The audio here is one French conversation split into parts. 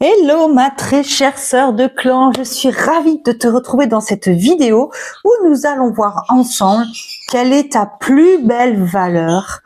Hello ma très chère sœur de clan, je suis ravie de te retrouver dans cette vidéo où nous allons voir ensemble quelle est ta plus belle valeur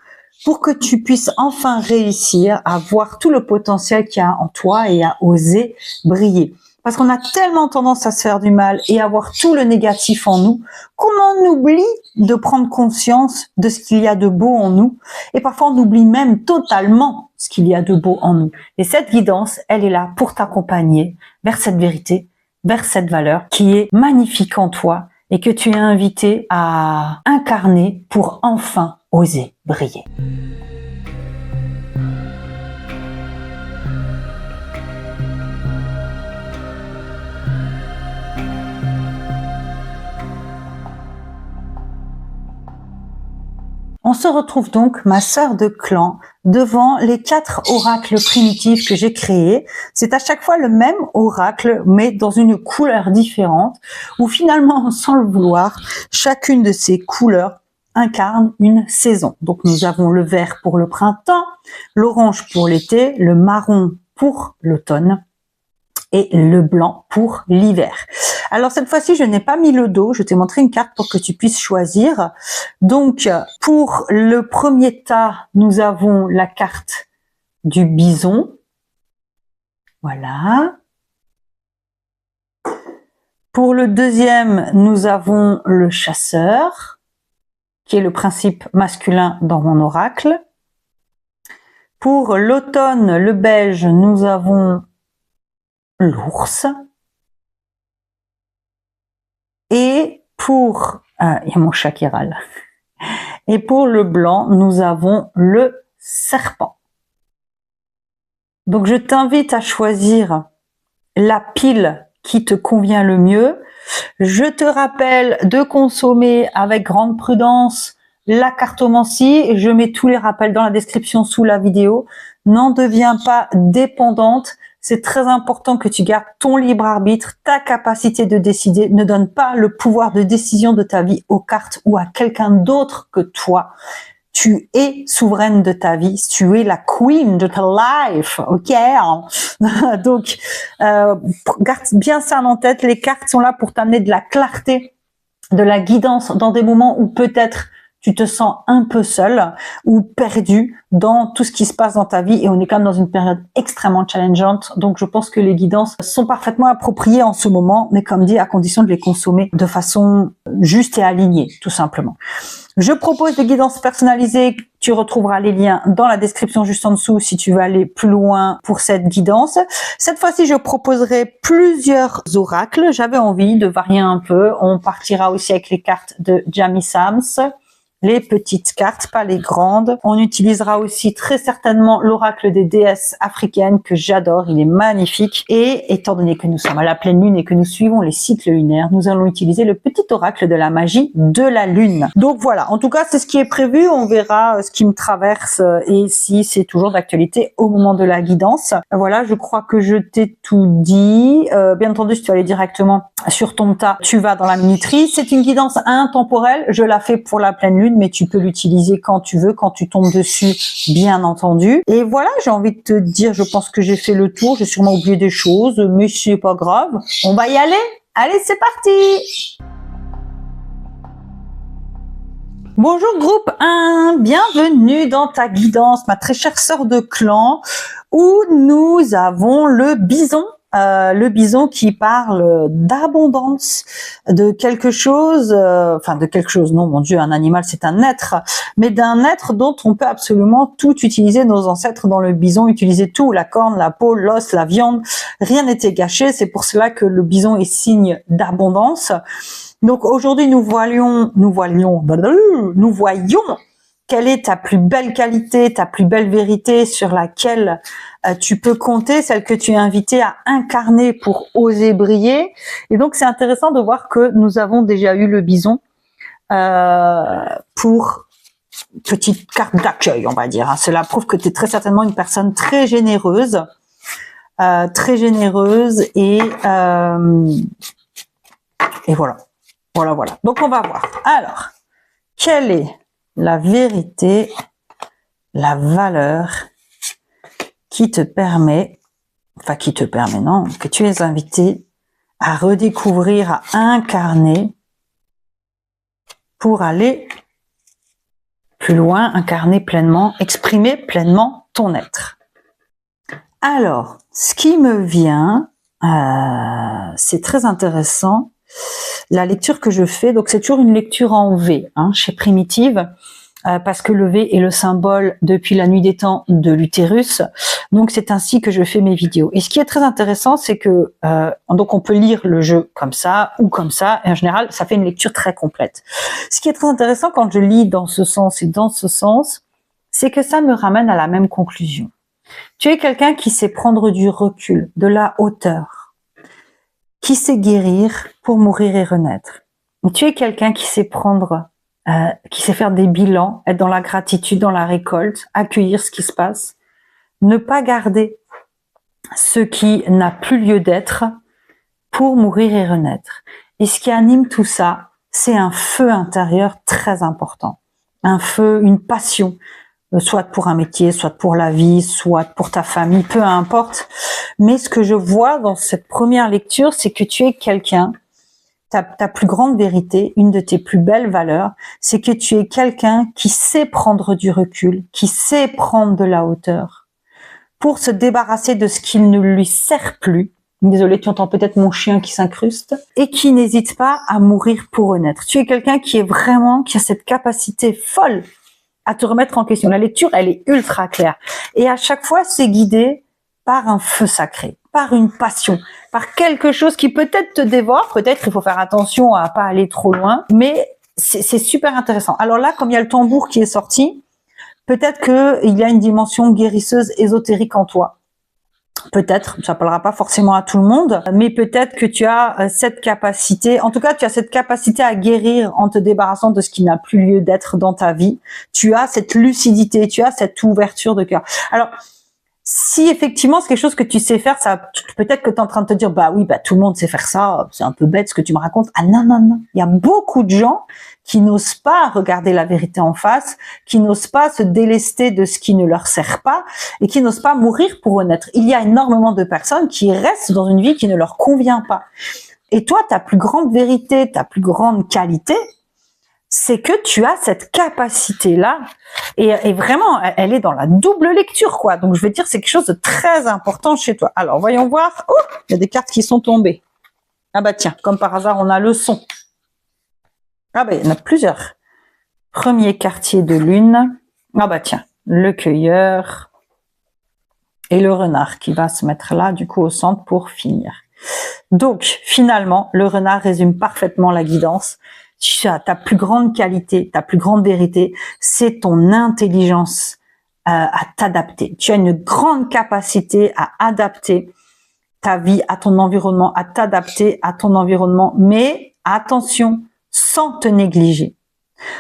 pour que tu puisses enfin réussir à voir tout le potentiel qu'il y a en toi et à oser briller. Parce qu'on a tellement tendance à se faire du mal et à voir tout le négatif en nous qu'on en oublie de prendre conscience de ce qu'il y a de beau en nous. Et parfois on oublie même totalement ce qu'il y a de beau en nous. Et cette guidance, elle est là pour t'accompagner vers cette vérité, vers cette valeur qui est magnifique en toi et que tu es invité à incarner pour enfin oser briller. On se retrouve donc, ma sœur de clan, devant les 4 oracles primitifs que j'ai créés. C'est à chaque fois le même oracle, mais dans une couleur différente, où finalement, sans le vouloir, chacune de ces couleurs incarne une saison. Donc nous avons le vert pour le printemps, l'orange pour l'été, le marron pour l'automne, et le blanc pour l'hiver. Alors cette fois-ci, je n'ai pas mis le dos, je t'ai montré une carte pour que tu puisses choisir. Donc pour le premier tas, nous avons la carte du bison. Voilà. Pour le deuxième, nous avons le chasseur, qui est le principe masculin dans mon oracle. Pour l'automne, le beige, nous avons l'ours. Et pour, il y a mon chat qui râle. Et pour le blanc, nous avons le serpent. Donc je t'invite à choisir la pile qui te convient le mieux. Je te rappelle de consommer avec grande prudence la cartomancie. Je mets tous les rappels dans la description sous la vidéo. N'en deviens pas dépendante. C'est très important que tu gardes ton libre arbitre, ta capacité de décider. Ne donne pas le pouvoir de décision de ta vie aux cartes ou à quelqu'un d'autre que toi. Tu es souveraine de ta vie, tu es la queen de ta life, ok? Donc, garde bien ça en tête. Les cartes sont là pour t'amener de la clarté, de la guidance dans des moments où peut-être tu te sens un peu seul ou perdu dans tout ce qui se passe dans ta vie, et on est quand même dans une période extrêmement challengeante, donc je pense que les guidances sont parfaitement appropriées en ce moment, mais comme dit, à condition de les consommer de façon juste et alignée, tout simplement. Je propose des guidances personnalisées, tu retrouveras les liens dans la description juste en dessous si tu veux aller plus loin pour cette guidance. Cette fois-ci, je proposerai plusieurs oracles, j'avais envie de varier un peu, on partira aussi avec les cartes de Jamie Sams, les petites cartes, pas les grandes. On utilisera aussi très certainement l'oracle des déesses africaines que j'adore, il est magnifique. Et étant donné que nous sommes à la pleine lune et que nous suivons les cycles lunaires, nous allons utiliser le petit oracle de la magie de la lune. Donc voilà, en tout cas c'est ce qui est prévu, on verra ce qui me traverse et si c'est toujours d'actualité au moment de la guidance. Voilà, je crois que je t'ai tout dit. Bien entendu, si tu veux aller directement sur ton tas, tu vas dans la minuterie. C'est une guidance intemporelle, je la fais pour la pleine lune, mais tu peux l'utiliser quand tu veux, quand tu tombes dessus, bien entendu. Et voilà, j'ai envie de te dire, je pense que j'ai fait le tour, j'ai sûrement oublié des choses, mais c'est pas grave. On va y aller. Allez, c'est parti! Bonjour groupe 1, bienvenue dans ta guidance, ma très chère sœur de clan, où nous avons le bison qui parle d'abondance, de quelque chose, non mon Dieu, un animal c'est un être, mais d'un être dont on peut absolument tout utiliser. Nos ancêtres dans le bison utilisaient tout, la corne, la peau, l'os, la viande, rien n'était gâché, c'est pour cela que le bison est signe d'abondance. Donc aujourd'hui nous voyons quelle est ta plus belle qualité, ta plus belle vérité sur laquelle tu peux compter, celle que tu es invité à incarner pour oser briller. Et donc c'est intéressant de voir que nous avons déjà eu le bison pour petite carte d'accueil, on va dire. Cela prouve que tu es très certainement une personne très généreuse et voilà. Voilà. Donc on va voir. Alors, quelle est la vérité, la valeur qui te permet enfin qui te permet, non, que tu es invité à redécouvrir, à incarner pour aller plus loin, incarner pleinement, exprimer pleinement ton être. Alors, ce qui me vient, c'est très intéressant, la lecture que je fais, donc c'est toujours une lecture en V, chez Primitive, parce que le V est le symbole depuis la nuit des temps de l'utérus, donc c'est ainsi que je fais mes vidéos. Et ce qui est très intéressant, c'est que donc on peut lire le jeu comme ça ou comme ça, et en général, ça fait une lecture très complète. Ce qui est très intéressant quand je lis dans ce sens et dans ce sens, c'est que ça me ramène à la même conclusion. Tu es quelqu'un qui sait prendre du recul, de la hauteur, qui sait guérir pour mourir et renaître. Tu es quelqu'un qui sait prendre, qui sait faire des bilans, être dans la gratitude, dans la récolte, accueillir ce qui se passe, ne pas garder ce qui n'a plus lieu d'être pour mourir et renaître. Et ce qui anime tout ça, c'est un feu intérieur très important. Un feu, une passion, soit pour un métier, soit pour la vie, soit pour ta famille, peu importe. Mais ce que je vois dans cette première lecture, c'est que tu es quelqu'un, ta plus grande vérité, une de tes plus belles valeurs, c'est que tu es quelqu'un qui sait prendre du recul, qui sait prendre de la hauteur pour se débarrasser de ce qui ne lui sert plus. Désolée, tu entends peut-être mon chien qui s'incruste, et qui n'hésite pas à mourir pour renaître. Tu es quelqu'un qui est vraiment, qui a cette capacité folle à te remettre en question. La lecture, elle est ultra claire. Et à chaque fois, c'est guidé par un feu sacré, par une passion, par quelque chose qui peut-être te dévore, peut-être il faut faire attention à pas aller trop loin, mais c'est super intéressant. Alors là, comme il y a le tambour qui est sorti, peut-être qu'il y a une dimension guérisseuse ésotérique en toi. Peut-être, ça parlera pas forcément à tout le monde, mais peut-être que tu as cette capacité, en tout cas tu as cette capacité à guérir en te débarrassant de ce qui n'a plus lieu d'être dans ta vie. Tu as cette lucidité, tu as cette ouverture de cœur. Alors, si effectivement c'est quelque chose que tu sais faire, ça peut-être que tu es en train de te dire bah oui, bah tout le monde sait faire ça, c'est un peu bête ce que tu me racontes. Ah non non non, il y a beaucoup de gens qui n'osent pas regarder la vérité en face, qui n'osent pas se délester de ce qui ne leur sert pas et qui n'osent pas mourir pour renaître. Il y a énormément de personnes qui restent dans une vie qui ne leur convient pas. Et toi, ta plus grande vérité, ta plus grande qualité, c'est que tu as cette capacité-là, et vraiment, elle est dans la double lecture, quoi. Donc, je vais dire, c'est quelque chose de très important chez toi. Alors, voyons voir. Oh, il y a des cartes qui sont tombées. Ah bah tiens, comme par hasard, on a le son. Ah bah, il y en a plusieurs. Premier quartier de lune. Ah bah tiens, le cueilleur et le renard qui va se mettre là, du coup, au centre pour finir. Donc, finalement, le renard résume parfaitement la guidance. Ta plus grande qualité, ta plus grande vérité, c'est ton intelligence à t'adapter. Tu as une grande capacité à adapter ta vie à ton environnement, à t'adapter à ton environnement, mais attention, sans te négliger.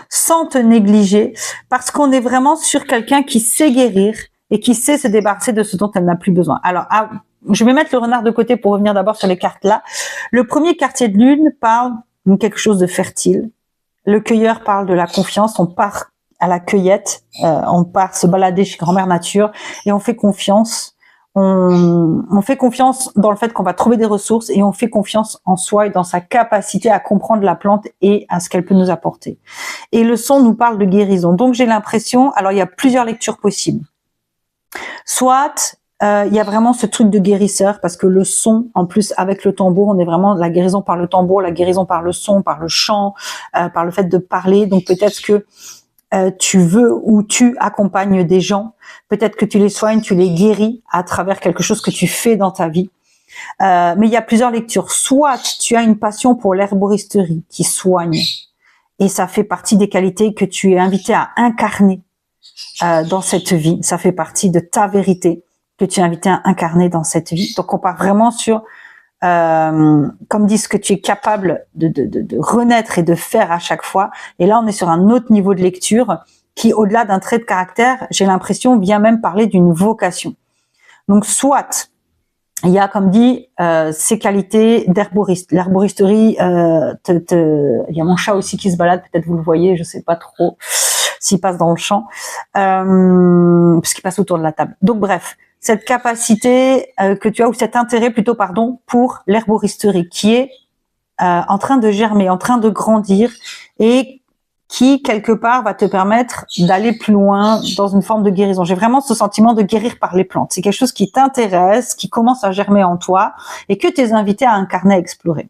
Sans te négliger, parce qu'on est vraiment sur quelqu'un qui sait guérir et qui sait se débarrasser de ce dont elle n'a plus besoin. Alors, je vais mettre le renard de côté pour revenir d'abord sur les cartes là. Le premier quartier de lune parle de quelque chose de fertile. Le cueilleur parle de la confiance. On part à la cueillette, on part se balader chez Grand-Mère Nature et on fait confiance. On fait confiance dans le fait qu'on va trouver des ressources et on fait confiance en soi et dans sa capacité à comprendre la plante et à ce qu'elle peut nous apporter. Et le son nous parle de guérison. Donc j'ai l'impression, alors il y a plusieurs lectures possibles. Soit il y a vraiment ce truc de guérisseur parce que le son, en plus avec le tambour, on est vraiment la guérison par le tambour, la guérison par le son, par le chant, par le fait de parler. Donc peut-être que tu veux ou tu accompagnes des gens, peut-être que tu les soignes, tu les guéris à travers quelque chose que tu fais dans ta vie. Mais il y a plusieurs lectures. Soit tu as une passion pour l'herboristerie qui soigne et ça fait partie des qualités que tu es invité à incarner dans cette vie. Ça fait partie de ta vérité que tu es invité à incarner dans cette vie. Donc on part vraiment sur comme dit ce que tu es capable de renaître et de faire à chaque fois. Et là, on est sur un autre niveau de lecture qui, au-delà d'un trait de caractère, j'ai l'impression, vient même parler d'une vocation. Donc, soit, il y a, comme dit, ces qualités d'herboriste. L'herboristerie, il y a mon chat aussi qui se balade, peut-être vous le voyez, je sais pas trop s'il passe dans le champ, parce qu'il passe autour de la table. Donc, bref. cette capacité que tu as, ou cet intérêt plutôt, pardon, pour l'herboristerie, qui est en train de germer, en train de grandir, et qui, quelque part, va te permettre d'aller plus loin dans une forme de guérison. J'ai vraiment ce sentiment de guérir par les plantes. C'est quelque chose qui t'intéresse, qui commence à germer en toi, et que tu es invité à incarner, à explorer.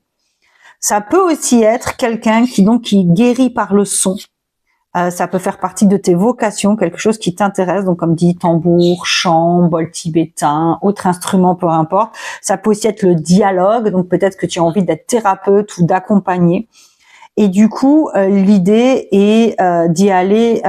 Ça peut aussi être quelqu'un qui guérit par le son. Ça peut faire partie de tes vocations, quelque chose qui t'intéresse, donc comme dit, tambour, chant, bol tibétain, autre instrument, peu importe. Ça peut aussi être le dialogue, donc peut-être que tu as envie d'être thérapeute ou d'accompagner. Et du coup, l'idée est d'y aller,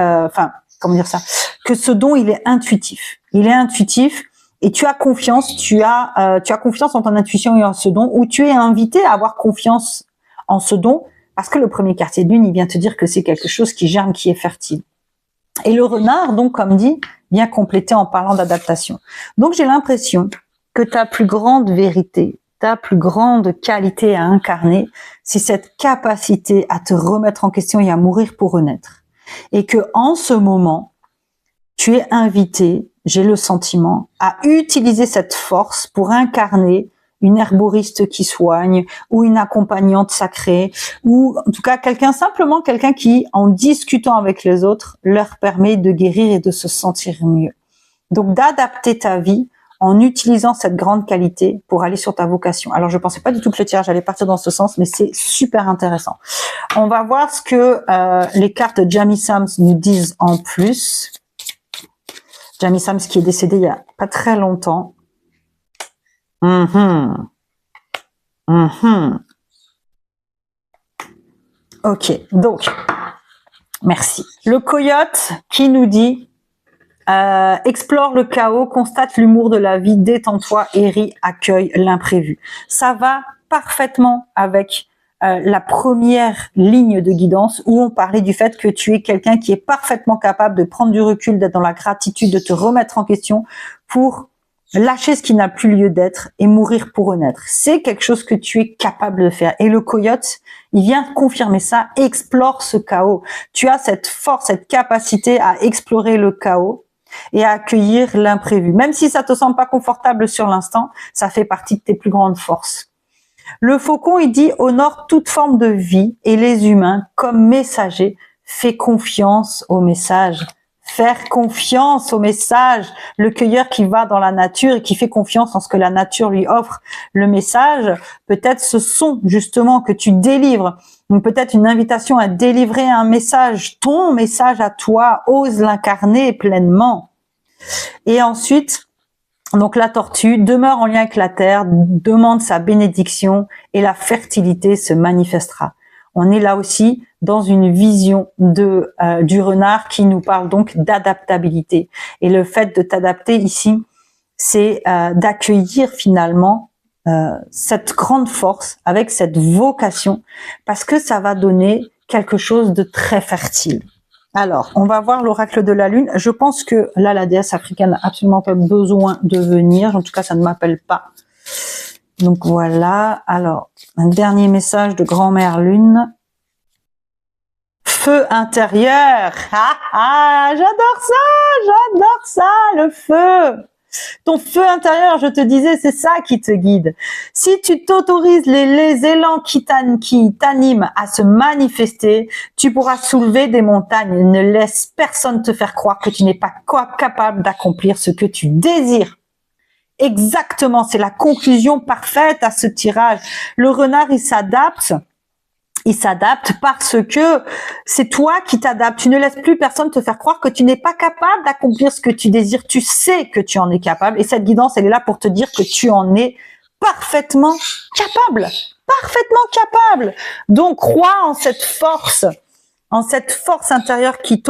comment dire ça, que ce don, il est intuitif. Il est intuitif et tu as confiance, tu as confiance en ton intuition et en ce don, ou tu es invité à avoir confiance en ce don, parce que le premier quartier de lune, il vient te dire que c'est quelque chose qui germe, qui est fertile. Et le renard, donc, comme dit, vient compléter en parlant d'adaptation. Donc, j'ai l'impression que ta plus grande vérité, ta plus grande qualité à incarner, c'est cette capacité à te remettre en question et à mourir pour renaître. Et que, en ce moment, tu es invité, j'ai le sentiment, à utiliser cette force pour incarner une herboriste qui soigne, ou une accompagnante sacrée, ou en tout cas simplement quelqu'un qui, en discutant avec les autres, leur permet de guérir et de se sentir mieux. Donc d'adapter ta vie en utilisant cette grande qualité pour aller sur ta vocation. Alors je pensais pas du tout que le tirage allait partir dans ce sens, mais c'est super intéressant. On va voir ce que les cartes de Jamie Sams nous disent en plus. Jamie Sams qui est décédé il y a pas très longtemps. Ok, donc, merci. Le coyote qui nous dit explore le chaos, constate l'humour de la vie, détends-toi et ris, accueille l'imprévu. Ça va parfaitement avec la première ligne de guidance où on parlait du fait que tu es quelqu'un qui est parfaitement capable de prendre du recul, d'être dans la gratitude, de te remettre en question pour lâcher ce qui n'a plus lieu d'être et mourir pour renaître. C'est quelque chose que tu es capable de faire. Et le coyote, il vient confirmer ça, explore ce chaos. Tu as cette force, cette capacité à explorer le chaos et à accueillir l'imprévu. Même si ça te semble pas confortable sur l'instant, ça fait partie de tes plus grandes forces. Le faucon, il dit, honore toute forme de vie et les humains comme messagers. Fais confiance au message. Faire confiance au message. Le cueilleur qui va dans la nature et qui fait confiance en ce que la nature lui offre. Le message, peut-être ce son justement que tu délivres. Donc peut-être une invitation à délivrer un message, ton message à toi, ose l'incarner pleinement. Et ensuite, donc la tortue demeure en lien avec la terre, demande sa bénédiction et la fertilité se manifestera. On est là aussi dans une vision du renard qui nous parle donc d'adaptabilité. Et le fait de t'adapter ici, c'est d'accueillir finalement cette grande force avec cette vocation, parce que ça va donner quelque chose de très fertile. Alors, on va voir l'oracle de la lune. Je pense que là, la déesse africaine n'a absolument pas besoin de venir. En tout cas, ça ne m'appelle pas. Donc voilà. Alors, un dernier message de grand-mère lune. Feu intérieur. J'adore ça, le feu. Ton feu intérieur, je te disais, c'est ça qui te guide. Si tu t'autorises les élans qui t'animent à se manifester, tu pourras soulever des montagnes. Ne laisse personne te faire croire que tu n'es pas capable d'accomplir ce que tu désires. Exactement, c'est la conclusion parfaite à ce tirage. Le renard, il s'adapte parce que c'est toi qui t'adaptes. Tu ne laisses plus personne te faire croire que tu n'es pas capable d'accomplir ce que tu désires. Tu sais que tu en es capable. Et cette guidance, elle est là pour te dire que tu en es parfaitement capable. Parfaitement capable. Donc, crois en cette force intérieure qui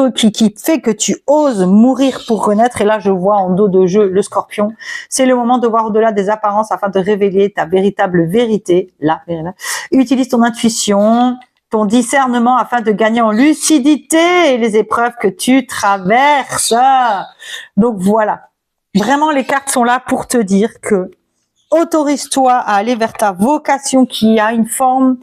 fait que tu oses mourir pour renaître. Et là, je vois en dos de jeu le scorpion. C'est le moment de voir au-delà des apparences afin de révéler ta véritable vérité. Là, utilise ton intuition, ton discernement afin de gagner en lucidité les épreuves que tu traverses. Donc voilà. Vraiment, les cartes sont là pour te dire que autorise-toi à aller vers ta vocation qui a une forme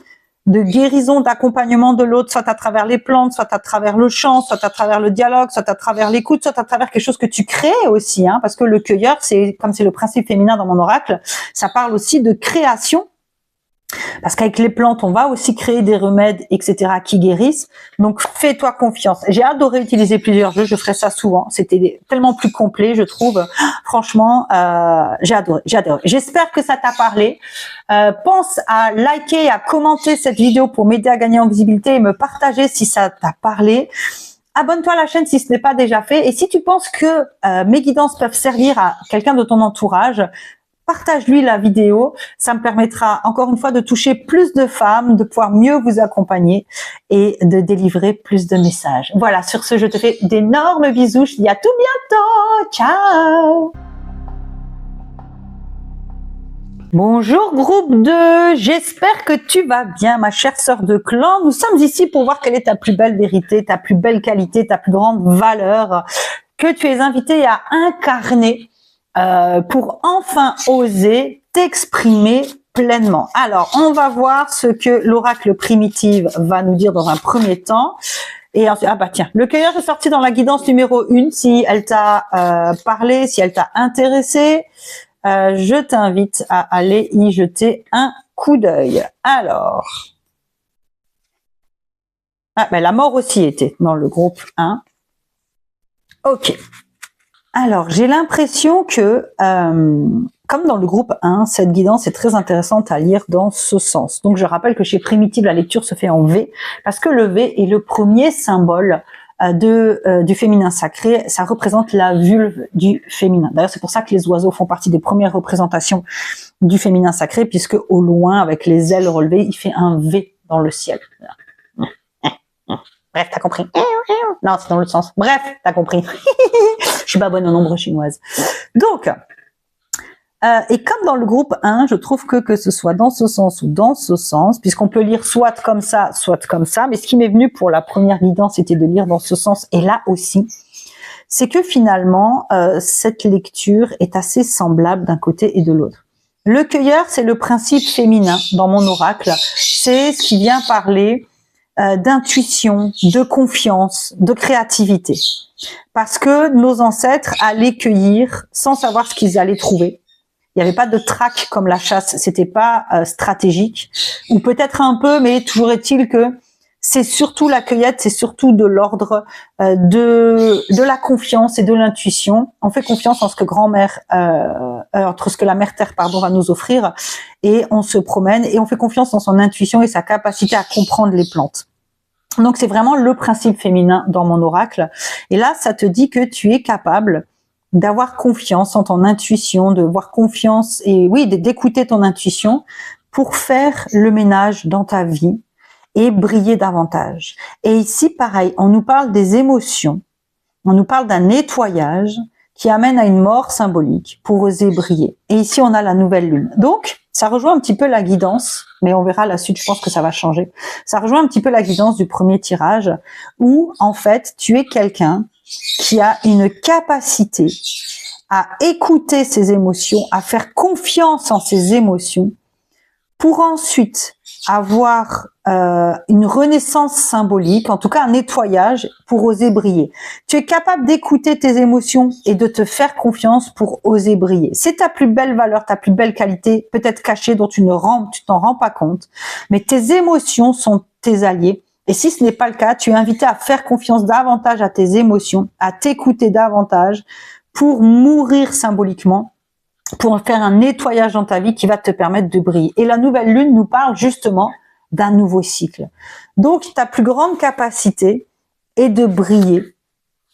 de guérison, d'accompagnement de l'autre, soit à travers les plantes, soit à travers le chant, soit à travers le dialogue, soit à travers l'écoute, soit à travers quelque chose que tu crées aussi, hein, parce que le cueilleur, c'est comme c'est le principe féminin dans mon oracle, ça parle aussi de création. Parce qu'avec les plantes, on va aussi créer des remèdes, etc., qui guérissent. Donc, fais-toi confiance. J'ai adoré utiliser plusieurs jeux. Je ferai ça souvent. C'était tellement plus complet, je trouve. Franchement, j'ai adoré. J'espère que ça t'a parlé. Pense à liker et à commenter cette vidéo pour m'aider à gagner en visibilité et me partager si ça t'a parlé. Abonne-toi à la chaîne si ce n'est pas déjà fait. Et si tu penses que mes guidances peuvent servir à quelqu'un de ton entourage, partage-lui la vidéo, ça me permettra encore une fois de toucher plus de femmes, de pouvoir mieux vous accompagner et de délivrer plus de messages. Voilà, sur ce, je te fais d'énormes bisous, je te dis à tout bientôt, ciao. Bonjour groupe 2, j'espère que tu vas bien ma chère sœur de clan. Nous sommes ici pour voir quelle est ta plus belle vérité, ta plus belle qualité, ta plus grande valeur que tu es invitée à incarner pour enfin oser t'exprimer pleinement. Alors, on va voir ce que l'oracle primitive va nous dire dans un premier temps. Et ensuite, ah bah tiens, le cueilleur est sorti dans la guidance numéro 1. Si elle t'a parlé, si elle t'a intéressé, je t'invite à aller y jeter un coup d'œil. Alors, ah, ben la mort aussi était dans le groupe 1. Ok. Alors, j'ai l'impression que, comme dans le groupe 1, cette guidance est très intéressante à lire dans ce sens. Donc, je rappelle que chez Primitive, la lecture se fait en V, parce que le V est le premier symbole du féminin sacré. Ça représente la vulve du féminin. D'ailleurs, c'est pour ça que les oiseaux font partie des premières représentations du féminin sacré, puisque au loin, avec les ailes relevées, il fait un V dans le ciel. Bref, t'as compris. Non, c'est dans l'autre sens. Bref, t'as compris. Je suis pas bonne en nombre chinoise. Donc, et comme dans le groupe 1, je trouve que ce soit dans ce sens ou dans ce sens, puisqu'on peut lire soit comme ça, mais ce qui m'est venu pour la première guidance, c'était de lire dans ce sens, et là aussi, c'est que finalement, cette lecture est assez semblable d'un côté et de l'autre. Le cueilleur, c'est le principe féminin dans mon oracle. C'est ce qui vient parler d'intuition, de confiance, de créativité. Parce que nos ancêtres allaient cueillir sans savoir ce qu'ils allaient trouver. Il n'y avait pas de traque comme la chasse, c'était pas stratégique. Ou peut-être un peu, mais toujours est-il que c'est surtout la cueillette, c'est surtout de l'ordre de la confiance et de l'intuition. On fait confiance en ce que grand-mère, entre ce que la mère terre va nous offrir, et on se promène et on fait confiance en son intuition et sa capacité à comprendre les plantes. Donc c'est vraiment le principe féminin dans mon oracle. Et là, ça te dit que tu es capable d'avoir confiance en ton intuition, de voir confiance et oui, d'écouter ton intuition pour faire le ménage dans ta vie et briller davantage. Et ici, pareil, on nous parle des émotions, on nous parle d'un nettoyage qui amène à une mort symbolique pour oser briller. Et ici, on a la nouvelle lune. Donc, ça rejoint un petit peu la guidance, mais on verra la suite, je pense que ça va changer. Ça rejoint un petit peu la guidance du premier tirage, où, en fait, tu es quelqu'un qui a une capacité à écouter ses émotions, à faire confiance en ses émotions, pour ensuite avoir une renaissance symbolique, en tout cas un nettoyage pour oser briller. Tu es capable d'écouter tes émotions et de te faire confiance pour oser briller. C'est ta plus belle valeur, ta plus belle qualité, peut-être cachée, dont tu t'en rends pas compte, mais tes émotions sont tes alliés. Et si ce n'est pas le cas, tu es invité à faire confiance davantage à tes émotions, à t'écouter davantage pour mourir symboliquement, pour faire un nettoyage dans ta vie qui va te permettre de briller. Et la nouvelle lune nous parle justement d'un nouveau cycle. Donc, ta plus grande capacité est de briller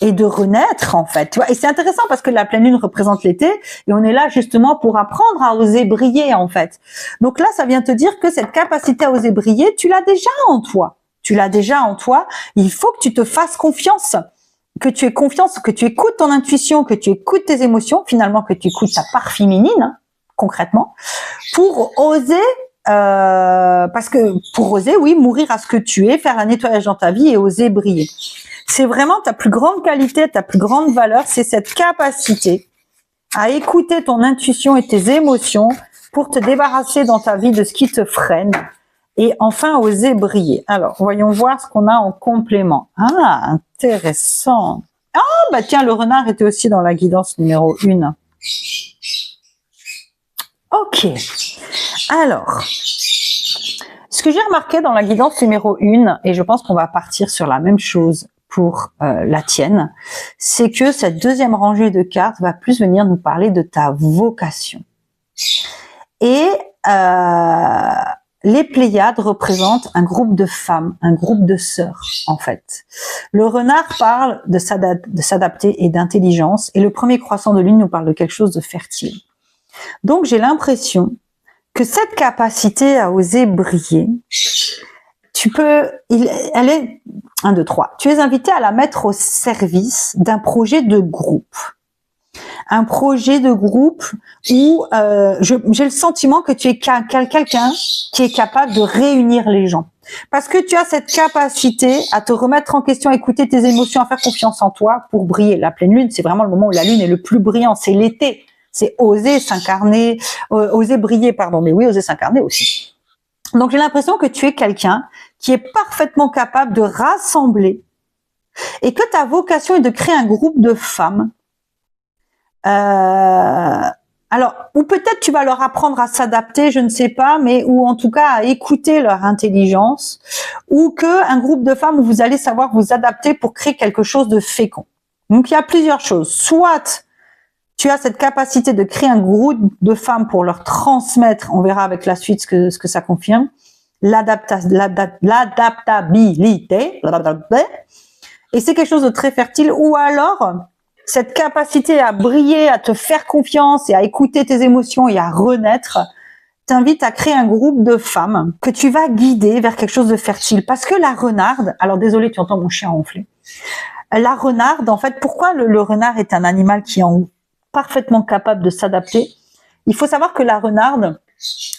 et de renaître, en fait. Tu vois, et c'est intéressant parce que la pleine lune représente l'été et on est là justement pour apprendre à oser briller, en fait. Donc là, ça vient te dire que cette capacité à oser briller, tu l'as déjà en toi. Tu l'as déjà en toi. Il faut que tu te fasses confiance, que tu aies confiance, que tu écoutes ton intuition, que tu écoutes tes émotions, finalement que tu écoutes ta part féminine, hein, concrètement, pour oser, parce que pour oser, oui, mourir à ce que tu es, faire un nettoyage dans ta vie et oser briller. C'est vraiment ta plus grande qualité, ta plus grande valeur, c'est cette capacité à écouter ton intuition et tes émotions pour te débarrasser dans ta vie de ce qui te freine Et enfin, oser briller. Alors, voyons voir ce qu'on a en complément. Ah, intéressant. Ah, bah tiens, le renard était aussi dans la guidance numéro 1. Ok. Alors, ce que j'ai remarqué dans la guidance numéro 1, et je pense qu'on va partir sur la même chose pour la tienne, c'est que cette deuxième rangée de cartes va plus venir nous parler de ta vocation. Et les Pléiades représentent un groupe de femmes, un groupe de sœurs, en fait. Le renard parle de s'adapter et d'intelligence, et le premier croissant de lune nous parle de quelque chose de fertile. Donc, j'ai l'impression que cette capacité à oser briller, elle est 1, 2, 3. Tu es invité à la mettre au service d'un projet de groupe. Un projet de groupe où j'ai le sentiment que tu es quelqu'un qui est capable de réunir les gens. Parce que tu as cette capacité à te remettre en question, à écouter tes émotions, à faire confiance en toi pour briller. La pleine lune, c'est vraiment le moment où la lune est le plus brillant, c'est l'été. C'est oser s'incarner, oser briller, pardon, mais oui, oser s'incarner aussi. Donc, j'ai l'impression que tu es quelqu'un qui est parfaitement capable de rassembler et que ta vocation est de créer un groupe de femmes. Alors, ou peut-être tu vas leur apprendre à s'adapter, je ne sais pas, mais ou en tout cas à écouter leur intelligence, ou que un groupe de femmes où vous allez savoir vous adapter pour créer quelque chose de fécond. Donc, il y a plusieurs choses. Soit tu as cette capacité de créer un groupe de femmes pour leur transmettre, on verra avec la suite ce que ça confirme, l'adaptabilité, et c'est quelque chose de très fertile, ou alors cette capacité à briller, à te faire confiance et à écouter tes émotions et à renaître, t'invite à créer un groupe de femmes que tu vas guider vers quelque chose de fertile. Parce que la renarde, alors désolé, tu entends mon chien ronfler, la renarde, en fait, pourquoi le renard est un animal qui est parfaitement capable de s'adapter? Il faut savoir que la renarde,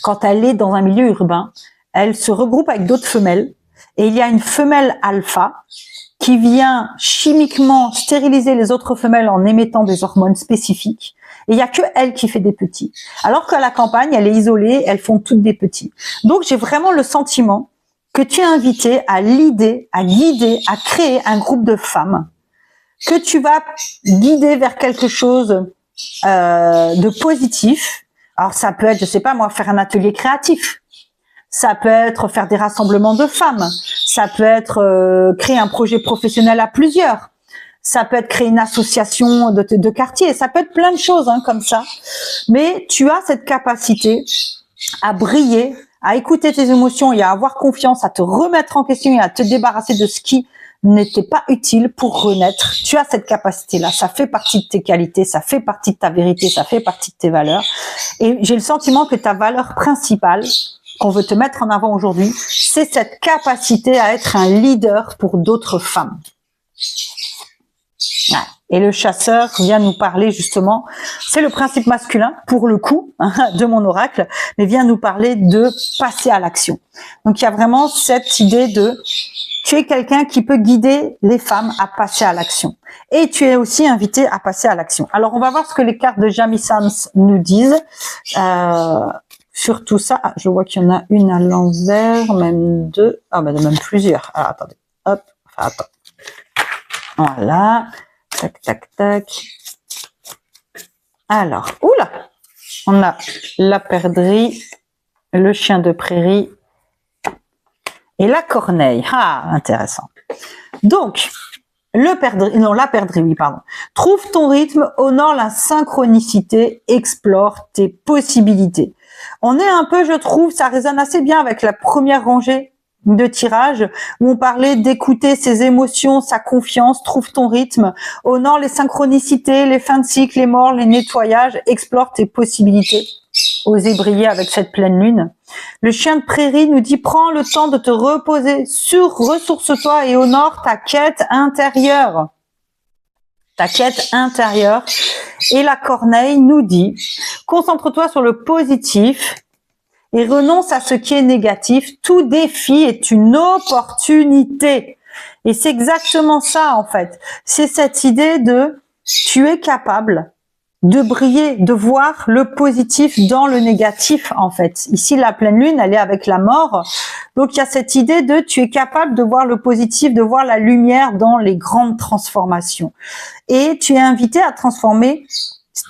quand elle est dans un milieu urbain, elle se regroupe avec d'autres femelles et il y a une femelle alpha qui vient chimiquement stériliser les autres femelles en émettant des hormones spécifiques. Et il y a que elle qui fait des petits. Alors qu'à la campagne, elle est isolée, elles font toutes des petits. Donc, j'ai vraiment le sentiment que tu es invité à l'idée, à guider, à créer un groupe de femmes que tu vas guider vers quelque chose de positif. Alors, ça peut être, je sais pas moi, faire un atelier créatif. Ça peut être faire des rassemblements de femmes. Ça peut être créer un projet professionnel à plusieurs. Ça peut être créer une association de quartier. Ça peut être plein de choses comme ça. Mais tu as cette capacité à briller, à écouter tes émotions et à avoir confiance, à te remettre en question et à te débarrasser de ce qui n'était pas utile pour renaître. Tu as cette capacité-là. Ça fait partie de tes qualités, ça fait partie de ta vérité, ça fait partie de tes valeurs. Et j'ai le sentiment que ta valeur principale qu'on veut te mettre en avant aujourd'hui, c'est cette capacité à être un leader pour d'autres femmes. Ouais. Et le chasseur vient nous parler justement, c'est le principe masculin pour le coup de mon oracle, mais vient nous parler de passer à l'action. Donc il y a vraiment cette idée de tu es quelqu'un qui peut guider les femmes à passer à l'action. Et tu es aussi invité à passer à l'action. Alors on va voir ce que les cartes de Jamie Sams nous disent. Sur tout ça, je vois qu'il y en a une à l'envers, même deux, même plusieurs. Alors, attendez, hop, attends. Voilà, tac, tac, tac. Alors, oula, on a la perdrix, le chien de prairie et la corneille. Ah, intéressant. Donc, la perdrix, oui, pardon. Trouve ton rythme, honore la synchronicité, explore tes possibilités. On est un peu, je trouve, ça résonne assez bien avec la première rangée de tirage où on parlait d'écouter ses émotions, sa confiance, trouve ton rythme, honore les synchronicités, les fins de cycle, les morts, les nettoyages, explore tes possibilités. Oser briller avec cette pleine lune. Le chien de prairie nous dit prends le temps de te reposer, ressource-toi et honore ta quête intérieure. Ta quête intérieure. Et la corneille nous dit concentre-toi sur le positif et renonce à ce qui est négatif. Tout défi est une opportunité. Et c'est exactement ça en fait. C'est cette idée de tu es capable de briller, de voir le positif dans le négatif, en fait. Ici, la pleine lune, elle est avec la mort. Donc, il y a cette idée de tu es capable de voir le positif, de voir la lumière dans les grandes transformations. Et tu es invité à transformer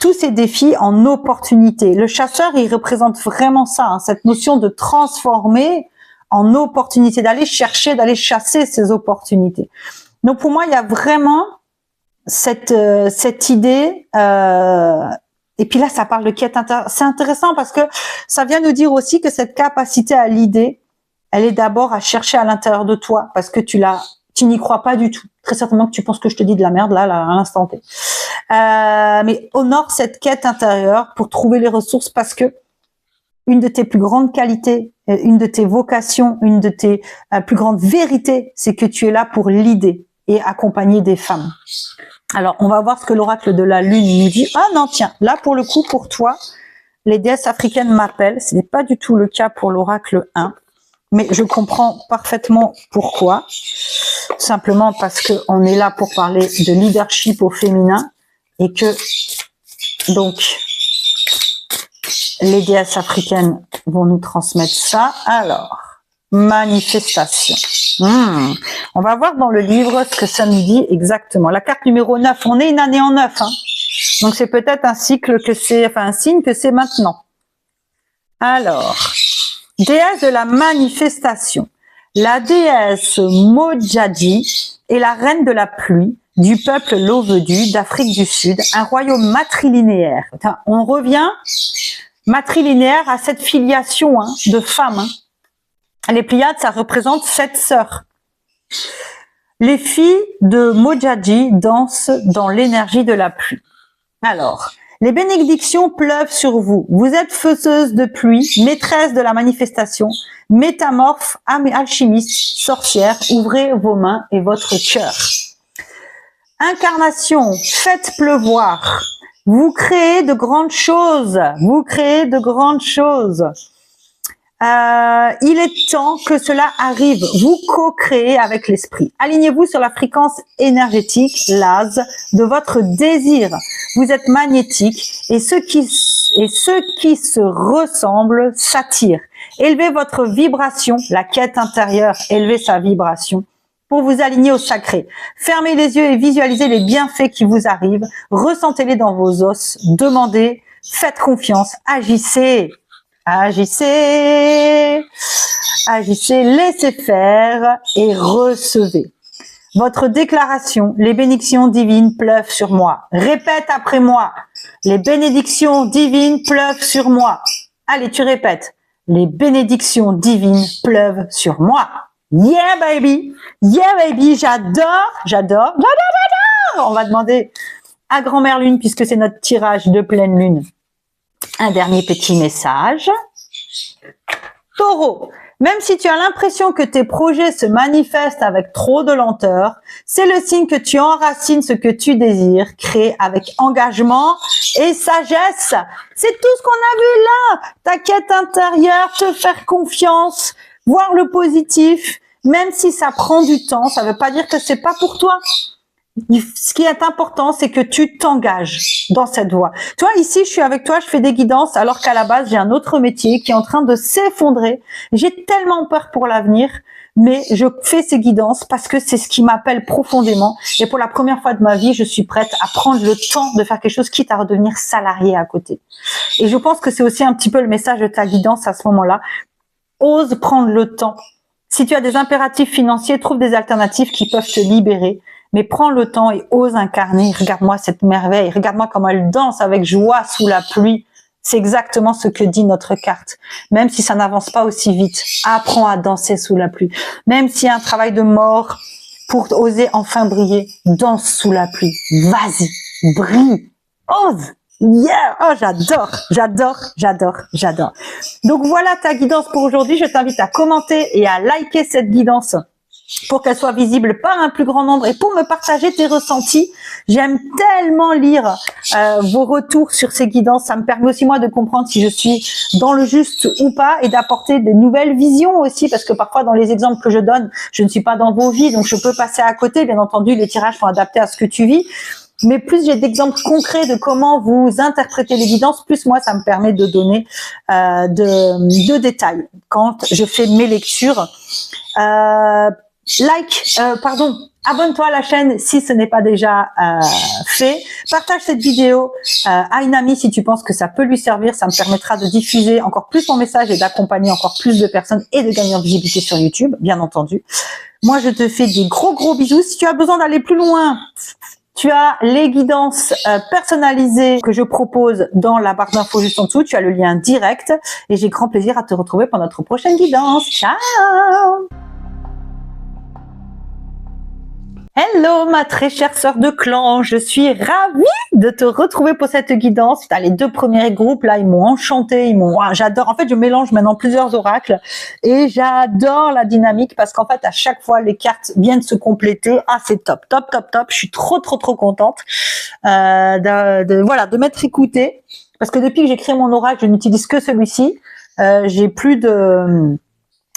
tous ces défis en opportunités. Le chasseur, il représente vraiment ça, hein, cette notion de transformer en opportunité, d'aller chercher, d'aller chasser ces opportunités. Donc, pour moi, il y a vraiment cette idée, et puis là, ça parle de quête intérieure. C'est intéressant parce que ça vient nous dire aussi que cette capacité à l'idée, elle est d'abord à chercher à l'intérieur de toi, parce que tu n'y crois pas du tout. Très certainement que tu penses que je te dis de la merde là à l'instant T. Mais honore cette quête intérieure pour trouver les ressources, parce que une de tes plus grandes qualités, une de tes vocations, une de tes plus grandes vérités, c'est que tu es là pour l'idée et accompagner des femmes. Alors, on va voir ce que l'oracle de la lune nous dit. Ah non, tiens, là pour le coup, pour toi, les déesses africaines m'appellent. Ce n'est pas du tout le cas pour l'oracle 1, mais je comprends parfaitement pourquoi. Simplement parce que on est là pour parler de leadership au féminin et que, donc, les déesses africaines vont nous transmettre ça. Alors, manifestation. On va voir dans le livre ce que ça nous dit exactement. La carte numéro 9, on est une année en 9. Hein. Donc, c'est peut-être un cycle que c'est, enfin, un signe que c'est maintenant. Alors, déesse de la manifestation. La déesse Modjadji est la reine de la pluie du peuple Lovedu d'Afrique du Sud, un royaume matrilinéaire. Enfin, on revient matrilinéaire à cette filiation de femmes. Les Pléiades, ça représente 7 sœurs. Les filles de Modjadji dansent dans l'énergie de la pluie. Alors, les bénédictions pleuvent sur vous. Vous êtes faiseuse de pluie, maîtresse de la manifestation, métamorphe, alchimiste, sorcière. Ouvrez vos mains et votre cœur. Incarnation, faites pleuvoir. Vous créez de grandes choses. Vous créez de grandes choses. Il est temps que cela arrive. Vous co-créez avec l'esprit. Alignez-vous sur la fréquence énergétique, l'ase, de votre désir. Vous êtes magnétique et ceux qui se ressemblent s'attirent. Élevez votre vibration, la quête intérieure, élevez sa vibration pour vous aligner au sacré. Fermez les yeux et visualisez les bienfaits qui vous arrivent. Ressentez-les dans vos os. Demandez, faites confiance, agissez. Agissez, agissez, laissez faire et recevez. Votre déclaration, les bénédictions divines pleuvent sur moi. Répète après moi, les bénédictions divines pleuvent sur moi. Allez, tu répètes, les bénédictions divines pleuvent sur moi. Yeah baby, j'adore. On va demander à Grand-Mère Lune, puisque c'est notre tirage de pleine lune, un dernier petit message. Taureau, même si tu as l'impression que tes projets se manifestent avec trop de lenteur, c'est le signe que tu enracines ce que tu désires, créer avec engagement et sagesse. C'est tout ce qu'on a vu là. Ta quête intérieure, te faire confiance, voir le positif, même si ça prend du temps, ça veut pas dire que c'est pas pour toi. Ce qui est important, c'est que tu t'engages dans cette voie. Tu vois, ici, je suis avec toi, je fais des guidances, alors qu'à la base, j'ai un autre métier qui est en train de s'effondrer. J'ai tellement peur pour l'avenir, mais je fais ces guidances parce que c'est ce qui m'appelle profondément. Et pour la première fois de ma vie, je suis prête à prendre le temps de faire quelque chose, quitte à redevenir salariée à côté. Et je pense que c'est aussi un petit peu le message de ta guidance à ce moment-là. Ose prendre le temps. Si tu as des impératifs financiers, trouve des alternatives qui peuvent te libérer. Mais prends le temps et ose incarner. Regarde-moi cette merveille. Regarde-moi comment elle danse avec joie sous la pluie. C'est exactement ce que dit notre carte. Même si ça n'avance pas aussi vite, apprends à danser sous la pluie. Même s'il y a un travail de mort pour oser enfin briller, danse sous la pluie. Vas-y, brille, ose. Yeah! Oh, j'adore. Donc voilà ta guidance pour aujourd'hui. Je t'invite à commenter et à liker cette guidance pour qu'elle soit visible par un plus grand nombre et pour me partager tes ressentis. J'aime tellement lire vos retours sur ces guidances. Ça me permet aussi moi de comprendre si je suis dans le juste ou pas et d'apporter des nouvelles visions aussi, parce que parfois dans les exemples que je donne, je ne suis pas dans vos vies, donc je peux passer à côté. Bien entendu, les tirages sont adaptés à ce que tu vis. mais plus j'ai d'exemples concrets de comment vous interprétez les guidances, plus moi ça me permet de donner de détails quand je fais mes lectures. Abonne-toi à la chaîne si ce n'est pas déjà fait. Partage cette vidéo à une amie si tu penses que ça peut lui servir. Ça me permettra de diffuser encore plus mon message et d'accompagner encore plus de personnes et de gagner en visibilité sur YouTube, bien entendu. Moi, je te fais des gros bisous. Si tu as besoin d'aller plus loin, tu as les guidances personnalisées que je propose dans la barre d'infos juste en dessous. Tu as le lien direct et j'ai grand plaisir à te retrouver pour notre prochaine guidance. Ciao! Hello ma très chère sœur de clan, je suis ravie de te retrouver pour cette guidance. T'as les 2 premiers groupes là, ils m'ont enchanté, j'adore. En fait, je mélange maintenant plusieurs oracles et j'adore la dynamique parce qu'en fait, à chaque fois, les cartes viennent se compléter. Ah, c'est top. Je suis trop contente de m'être écoutée parce que depuis que j'ai créé mon oracle, je n'utilise que celui-ci. J'ai plus de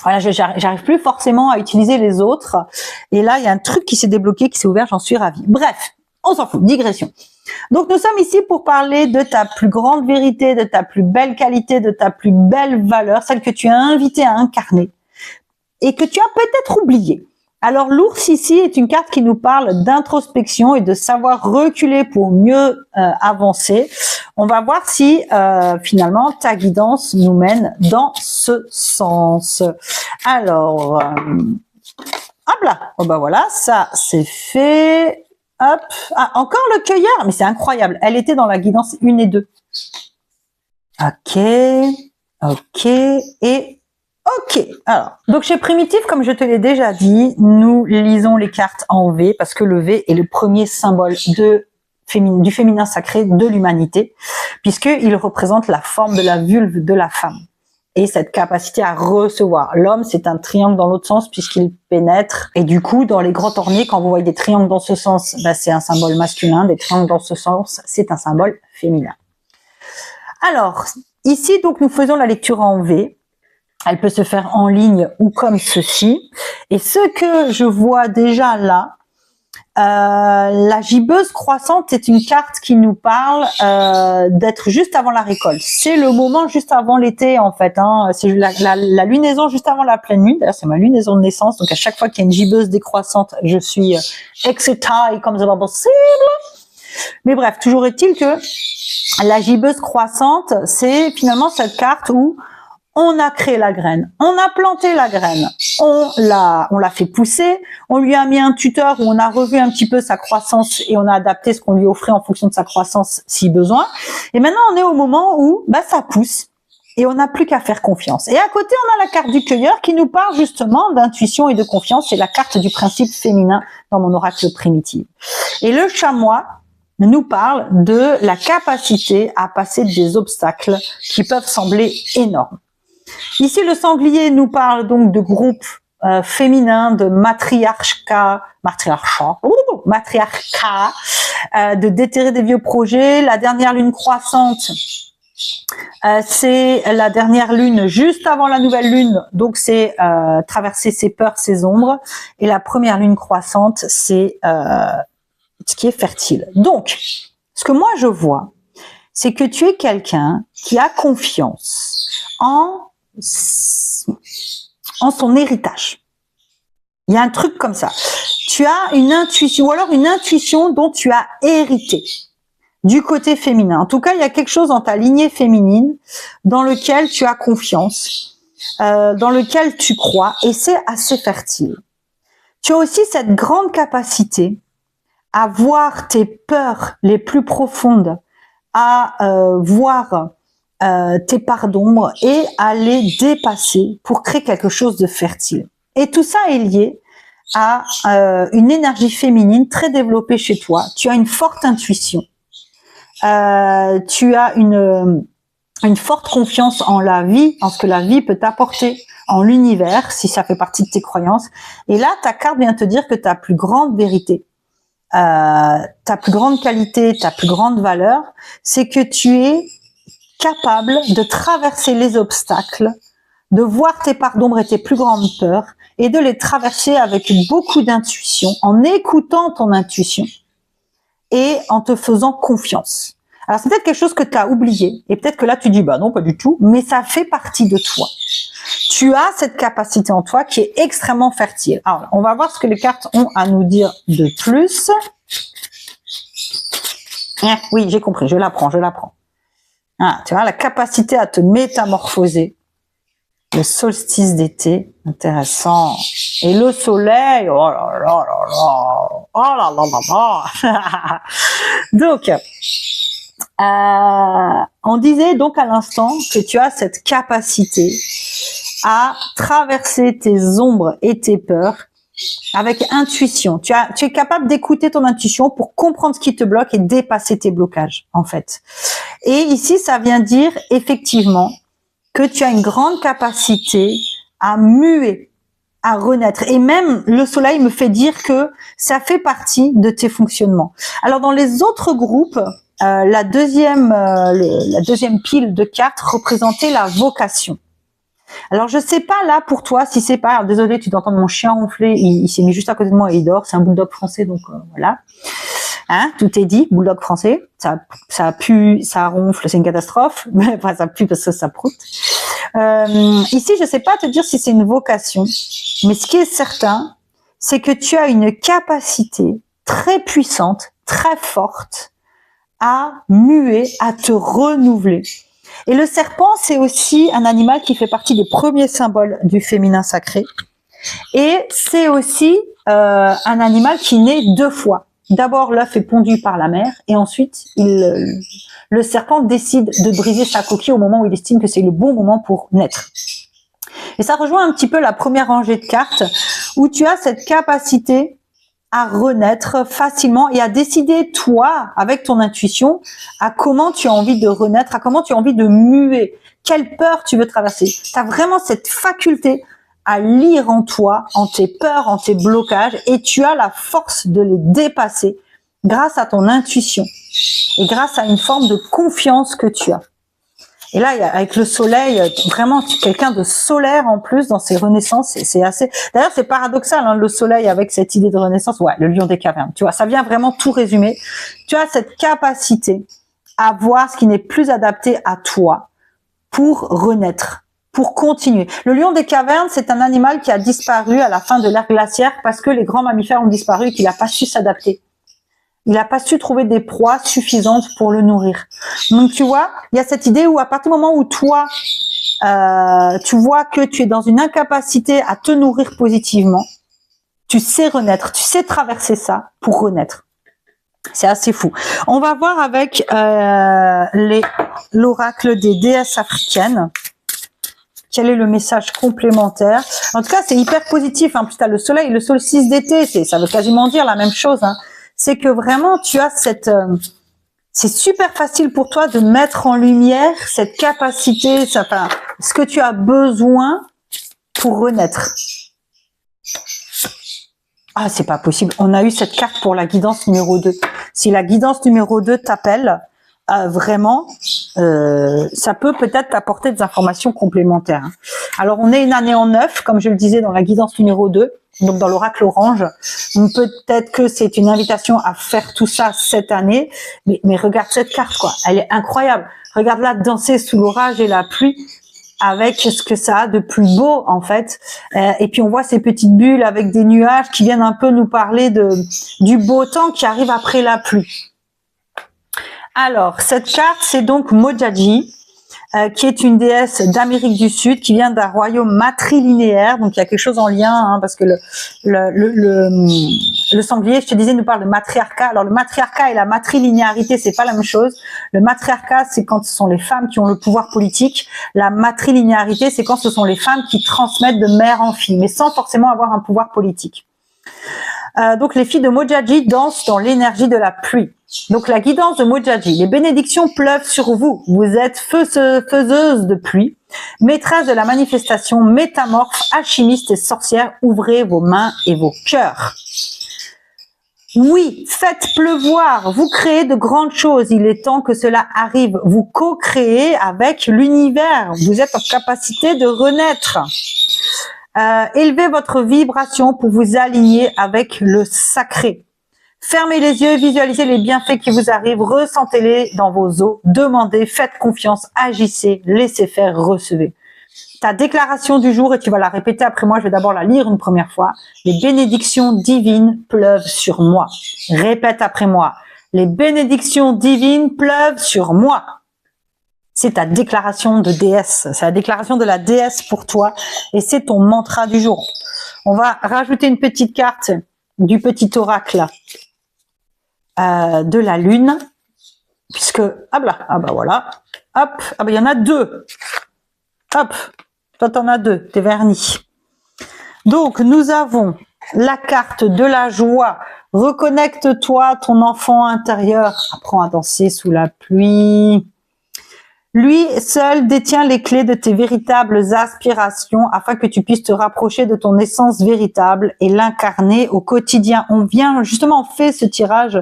voilà, j'arrive plus forcément à utiliser les autres. Et là, il y a un truc qui s'est débloqué, qui s'est ouvert, j'en suis ravie. Bref, on s'en fout, digression. Donc, nous sommes ici pour parler de ta plus grande vérité, de ta plus belle qualité, de ta plus belle valeur, celle que tu as invité à incarner et que tu as peut-être oubliée. Alors, l'ours ici est une carte qui nous parle d'introspection et de savoir reculer pour mieux avancer. On va voir si finalement ta guidance nous mène dans ce sens. Alors, hop là, oh ben voilà, ça c'est fait. Hop, ah, encore le cueilleur, mais c'est incroyable. Elle était dans la guidance 1 et 2. Ok, et ok. Alors, donc chez Primitif, comme je te l'ai déjà dit, nous lisons les cartes en V parce que le V est le premier symbole du féminin sacré de l'humanité, puisqu'il représente la forme de la vulve de la femme et cette capacité à recevoir. L'homme, c'est un triangle dans l'autre sens puisqu'il pénètre, et du coup, dans les grottes ornées, quand vous voyez des triangles dans ce sens, ben, c'est un symbole masculin, des triangles dans ce sens, c'est un symbole féminin. Alors, ici, donc, nous faisons la lecture en V. Elle peut se faire en ligne ou comme ceci. Et ce que je vois déjà là, la gibbeuse croissante est une carte qui nous parle d'être juste avant la récolte. C'est le moment juste avant l'été en fait. Hein. C'est la lunaison juste avant la pleine lune. D'ailleurs, c'est ma lunaison de naissance. Donc à chaque fois qu'il y a une gibbeuse décroissante, je suis excitée comme c'est pas possible. Mais bref, toujours est-il que la gibbeuse croissante, c'est finalement cette carte où on a créé la graine, on a planté la graine, on l'a fait pousser, on lui a mis un tuteur où on a revu un petit peu sa croissance et on a adapté ce qu'on lui offrait en fonction de sa croissance si besoin. Et maintenant, on est au moment où ça pousse et on n'a plus qu'à faire confiance. Et à côté, on a la carte du cueilleur qui nous parle justement d'intuition et de confiance. C'est la carte du principe féminin dans mon oracle primitif. Et le chamois nous parle de la capacité à passer des obstacles qui peuvent sembler énormes. Ici, le sanglier nous parle donc de groupe féminin, de matriarcat, de déterrer des vieux projets. La dernière lune croissante, c'est la dernière lune juste avant la nouvelle lune, donc c'est traverser ses peurs, ses ombres. Et la première lune croissante, c'est ce qui est fertile. Donc, ce que moi je vois, c'est que tu es quelqu'un qui a confiance en son héritage. Il y a un truc comme ça. Tu as une intuition, ou alors une intuition dont tu as hérité du côté féminin. En tout cas, il y a quelque chose dans ta lignée féminine dans lequel tu as confiance, dans lequel tu crois, et c'est assez fertile. Tu as aussi cette grande capacité à voir tes peurs les plus profondes, à voir tes parts d'ombre et à les dépasser pour créer quelque chose de fertile. Et tout ça est lié à une énergie féminine très développée chez toi. Tu as une forte intuition. Tu as une forte confiance en la vie, en ce que la vie peut t'apporter, en l'univers, si ça fait partie de tes croyances. Et là, ta carte vient te dire que ta plus grande vérité, ta plus grande qualité, ta plus grande valeur, c'est que tu es capable de traverser les obstacles, de voir tes parts d'ombre et tes plus grandes peurs, et de les traverser avec beaucoup d'intuition, en écoutant ton intuition. et en te faisant confiance. Alors, c'est peut-être quelque chose que tu as oublié et peut-être que là, tu dis, bah non, pas du tout, mais ça fait partie de toi. Tu as cette capacité en toi qui est extrêmement fertile. Alors, on va voir ce que les cartes ont à nous dire de plus. Oui, j'ai compris, je l'apprends. Ah, tu vois, la capacité à te métamorphoser. Le solstice d'été, intéressant. Et le soleil, oh là là là là, oh là là là là. Donc, on disait donc à l'instant que tu as cette capacité à traverser tes ombres et tes peurs avec intuition. Tu es capable d'écouter ton intuition pour comprendre ce qui te bloque et dépasser tes blocages, en fait. Et ici, ça vient dire effectivement que tu as une grande capacité à muer, à renaître. Et même le soleil me fait dire que ça fait partie de tes fonctionnements. Alors dans les autres groupes, la deuxième pile de cartes représentait la vocation. Alors je sais pas là pour toi si c'est pas, désolé, tu dois entendre mon chien ronfler, il s'est mis juste à côté de moi et il dort, c'est un bulldog français donc voilà. Hein, tout est dit, bulldog français, ça pue, ça ronfle, c'est une catastrophe, mais enfin, ça pue parce que ça proute. Ici, je sais pas te dire si c'est une vocation, mais ce qui est certain, c'est que tu as une capacité très puissante, très forte à muer, à te renouveler. Et le serpent, c'est aussi un animal qui fait partie des premiers symboles du féminin sacré. Et c'est aussi un animal qui naît deux fois. D'abord, l'œuf est pondu par la mère et ensuite, le serpent décide de briser sa coquille au moment où il estime que c'est le bon moment pour naître. Et ça rejoint un petit peu la première rangée de cartes où tu as cette capacité à renaître facilement et à décider, toi, avec ton intuition, à comment tu as envie de renaître, à comment tu as envie de muer, quelle peur tu veux traverser. Tu as vraiment cette faculté à lire en toi, en tes peurs, en tes blocages, et tu as la force de les dépasser grâce à ton intuition et grâce à une forme de confiance que tu as. Et là, avec le soleil, vraiment, tu es quelqu'un de solaire en plus dans ces renaissances. C'est assez. D'ailleurs, c'est paradoxal, hein, le soleil avec cette idée de renaissance. Ouais, le lion des cavernes. Tu vois, ça vient vraiment tout résumer. Tu as cette capacité à voir ce qui n'est plus adapté à toi pour renaître, pour continuer. Le lion des cavernes, c'est un animal qui a disparu à la fin de l'ère glaciaire parce que les grands mammifères ont disparu et qu'il n'a pas su s'adapter. Il n'a pas su trouver des proies suffisantes pour le nourrir. Donc, tu vois, il y a cette idée où à partir du moment où toi, tu vois que tu es dans une incapacité à te nourrir positivement, tu sais renaître, tu sais traverser ça pour renaître. C'est assez fou. On va voir avec l'oracle des déesses africaines. Quel est le message complémentaire? En tout cas, c'est hyper positif. Hein. Puis tu as le soleil, le solstice d'été, ça veut quasiment dire la même chose. Hein. C'est que vraiment, tu as cette... c'est super facile pour toi de mettre en lumière cette capacité, enfin, ce que tu as besoin pour renaître. Ah, c'est pas possible. On a eu cette carte pour la guidance numéro 2. Si la guidance numéro 2 t'appelle, vraiment, ça peut peut-être t'apporter des informations complémentaires. Hein. Alors, on est une année en 9, comme je le disais dans la guidance numéro 2, donc dans l'oracle orange. Donc, peut-être que c'est une invitation à faire tout ça cette année, mais regarde cette carte, quoi. Elle est incroyable. Regarde-la danser sous l'orage et la pluie avec ce que ça a de plus beau, en fait. Et puis, on voit ces petites bulles avec des nuages qui viennent un peu nous parler du beau temps qui arrive après la pluie. Alors, cette carte, c'est donc Mojaji, qui est une déesse d'Amérique du Sud, qui vient d'un royaume matrilinéaire. Donc, il y a quelque chose en lien, hein, parce que le sanglier, je te disais, nous parle de matriarcat. Alors, le matriarcat et la matrilinéarité, c'est pas la même chose. Le matriarcat, c'est quand ce sont les femmes qui ont le pouvoir politique. La matrilinéarité, c'est quand ce sont les femmes qui transmettent de mère en fille, mais sans forcément avoir un pouvoir politique. Donc, les filles de Mojaji dansent dans l'énergie de la pluie. Donc, la guidance de Mojaji. Les bénédictions pleuvent sur vous. Vous êtes faiseuse de pluie, maîtresse de la manifestation, métamorphe, alchimiste et sorcière. Ouvrez vos mains et vos cœurs. Oui, faites pleuvoir. Vous créez de grandes choses. Il est temps que cela arrive. Vous co-créez avec l'univers. Vous êtes en capacité de renaître. Élevez votre vibration pour vous aligner avec le sacré. Fermez les yeux, visualisez les bienfaits qui vous arrivent, ressentez-les dans vos os, demandez, faites confiance, agissez, laissez faire, recevez. Ta déclaration du jour, et tu vas la répéter après moi, je vais d'abord la lire une première fois. Les bénédictions divines pleuvent sur moi. Répète après moi. Les bénédictions divines pleuvent sur moi. C'est ta déclaration de déesse. C'est la déclaration de la déesse pour toi et c'est ton mantra du jour. On va rajouter une petite carte du petit oracle de la lune, puisque, voilà, hop, il y en a deux. Hop, toi t'en as deux, t'es vernis. Donc, nous avons la carte de la joie. Reconnecte-toi, ton enfant intérieur. Apprends à danser sous la pluie. Lui seul détient les clés de tes véritables aspirations afin que tu puisses te rapprocher de ton essence véritable et l'incarner au quotidien. On fait ce tirage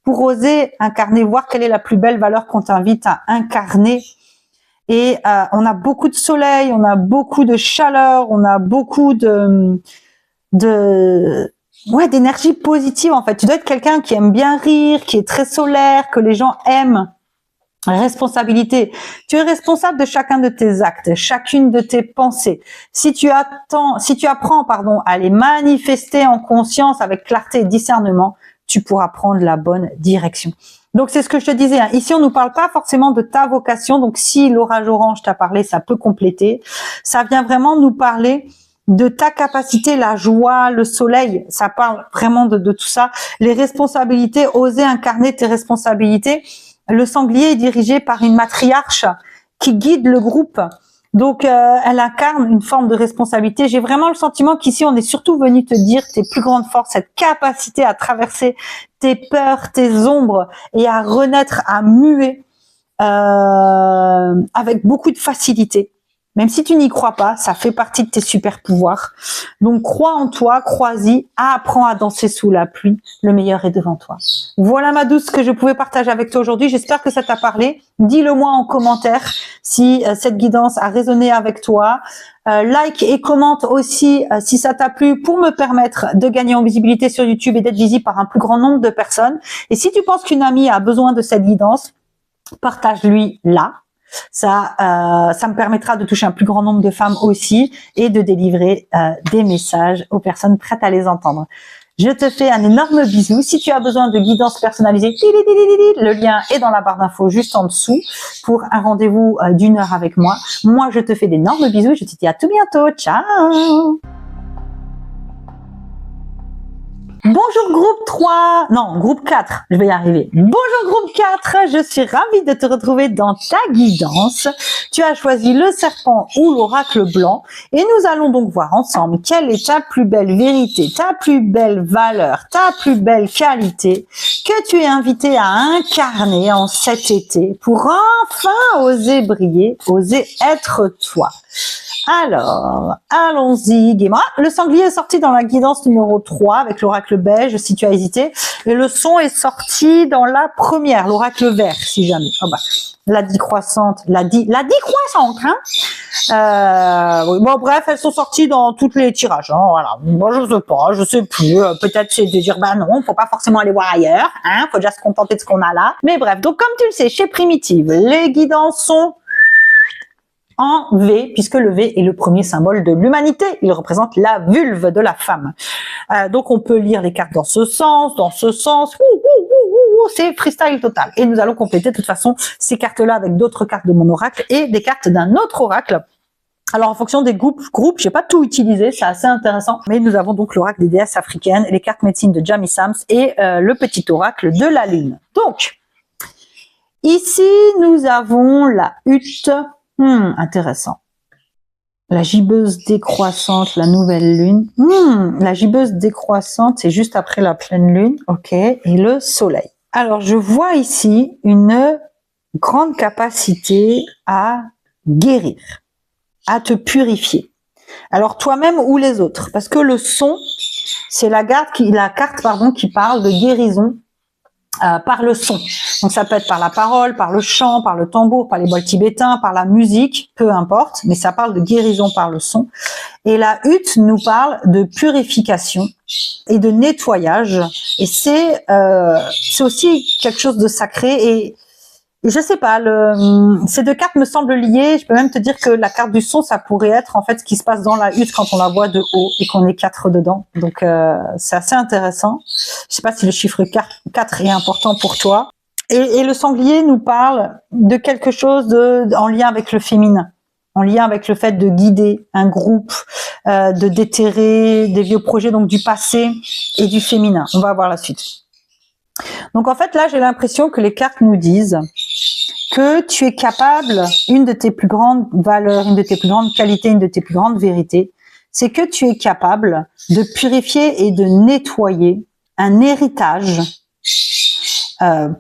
pour oser incarner, voir quelle est la plus belle valeur qu'on t'invite à incarner. Et on a beaucoup de soleil, on a beaucoup de chaleur, on a beaucoup d'énergie positive en fait. Tu dois être quelqu'un qui aime bien rire, qui est très solaire, que les gens aiment. Responsabilité. Tu es responsable de chacun de tes actes, chacune de tes pensées. Si tu apprends, à les manifester en conscience avec clarté et discernement, tu pourras prendre la bonne direction. Donc, c'est ce que je te disais. Hein. Ici, on nous parle pas forcément de ta vocation. Donc, si l'orage orange t'a parlé, ça peut compléter. Ça vient vraiment nous parler de ta capacité, la joie, le soleil. Ça parle vraiment de tout ça. Les responsabilités, oser incarner tes responsabilités. Le sanglier est dirigé par une matriarche qui guide le groupe. Donc, elle incarne une forme de responsabilité. J'ai vraiment le sentiment qu'ici, on est surtout venu te dire tes plus grandes forces, cette capacité à traverser tes peurs, tes ombres et à renaître, à muer avec beaucoup de facilité. Même si tu n'y crois pas, ça fait partie de tes super pouvoirs. Donc, crois en toi, crois-y, apprends à danser sous la pluie. Le meilleur est devant toi. Voilà ma douce, ce que je pouvais partager avec toi aujourd'hui. J'espère que ça t'a parlé. Dis-le moi en commentaire si cette guidance a résonné avec toi. Like et commente aussi si ça t'a plu pour me permettre de gagner en visibilité sur YouTube et d'être visible par un plus grand nombre de personnes. Et si tu penses qu'une amie a besoin de cette guidance, partage-lui là. Ça me permettra de toucher un plus grand nombre de femmes aussi et de délivrer des messages aux personnes prêtes à les entendre. Je te fais un énorme bisou. Si tu as besoin de guidance personnalisée, le lien est dans la barre d'infos juste en dessous pour un rendez-vous d'1 heure avec moi. Moi, je te fais d'énormes bisous et je te dis à tout bientôt. Ciao! Bonjour groupe 3, non, groupe 4, je vais y arriver. Bonjour groupe 4, je suis ravie de te retrouver dans ta guidance. Tu as choisi le serpent ou l'oracle blanc et nous allons donc voir ensemble quelle est ta plus belle vérité, ta plus belle valeur, ta plus belle qualité que tu es invité à incarner en cet été pour enfin oser briller, oser être toi. Alors, allons-y gaiement. Le sanglier est sorti dans la guidance numéro 3 avec l'oracle beige, si tu as hésité. Et le son est sorti dans la première, l'oracle vert, si jamais. Oh bah, la décroissante, la décroissante, hein. Bon, bref, elles sont sorties dans tous les tirages, hein, voilà. Moi, je sais plus. Peut-être c'est de dire, bah non, faut pas forcément aller voir ailleurs, hein. Faut déjà se contenter de ce qu'on a là. Mais bref, donc comme tu le sais, chez Primitive, les guidances sont en V, puisque le V est le premier symbole de l'humanité. Il représente la vulve de la femme. Donc, on peut lire les cartes dans ce sens. C'est freestyle total. Et nous allons compléter de toute façon ces cartes-là avec d'autres cartes de mon oracle et des cartes d'un autre oracle. Alors, en fonction des groupes, j'ai pas tout utilisé, c'est assez intéressant. Mais nous avons donc l'oracle des déesses africaines, les cartes médecine de Jamie Sams et le petit oracle de la lune. Donc, ici, nous avons la hutte. Intéressant. La gibbeuse décroissante, la nouvelle lune. La gibbeuse décroissante, c'est juste après la pleine lune. Ok. Et le soleil. Alors, je vois ici une grande capacité à guérir, à te purifier. Alors, toi-même ou les autres. Parce que le son, c'est la carte qui parle de guérison par le son. Donc ça peut être par la parole, par le chant, par le tambour, par les bols tibétains, par la musique, peu importe, mais ça parle de guérison par le son. Et la hutte nous parle de purification et de nettoyage. Et c'est aussi quelque chose de sacré. Et je sais pas, ces deux cartes me semblent liées. Je peux même te dire que la carte du son, ça pourrait être en fait ce qui se passe dans la hutte quand on la voit de haut et qu'on est 4 dedans. Donc c'est assez intéressant. Je sais pas si le chiffre 4 est important pour toi. Et le sanglier nous parle de quelque chose en lien avec le féminin, en lien avec le fait de guider un groupe, de déterrer des vieux projets, donc du passé et du féminin. On va voir la suite. Donc en fait là, j'ai l'impression que les cartes nous disent que tu es capable, une de tes plus grandes valeurs, une de tes plus grandes qualités, une de tes plus grandes vérités, c'est que tu es capable de purifier et de nettoyer un héritage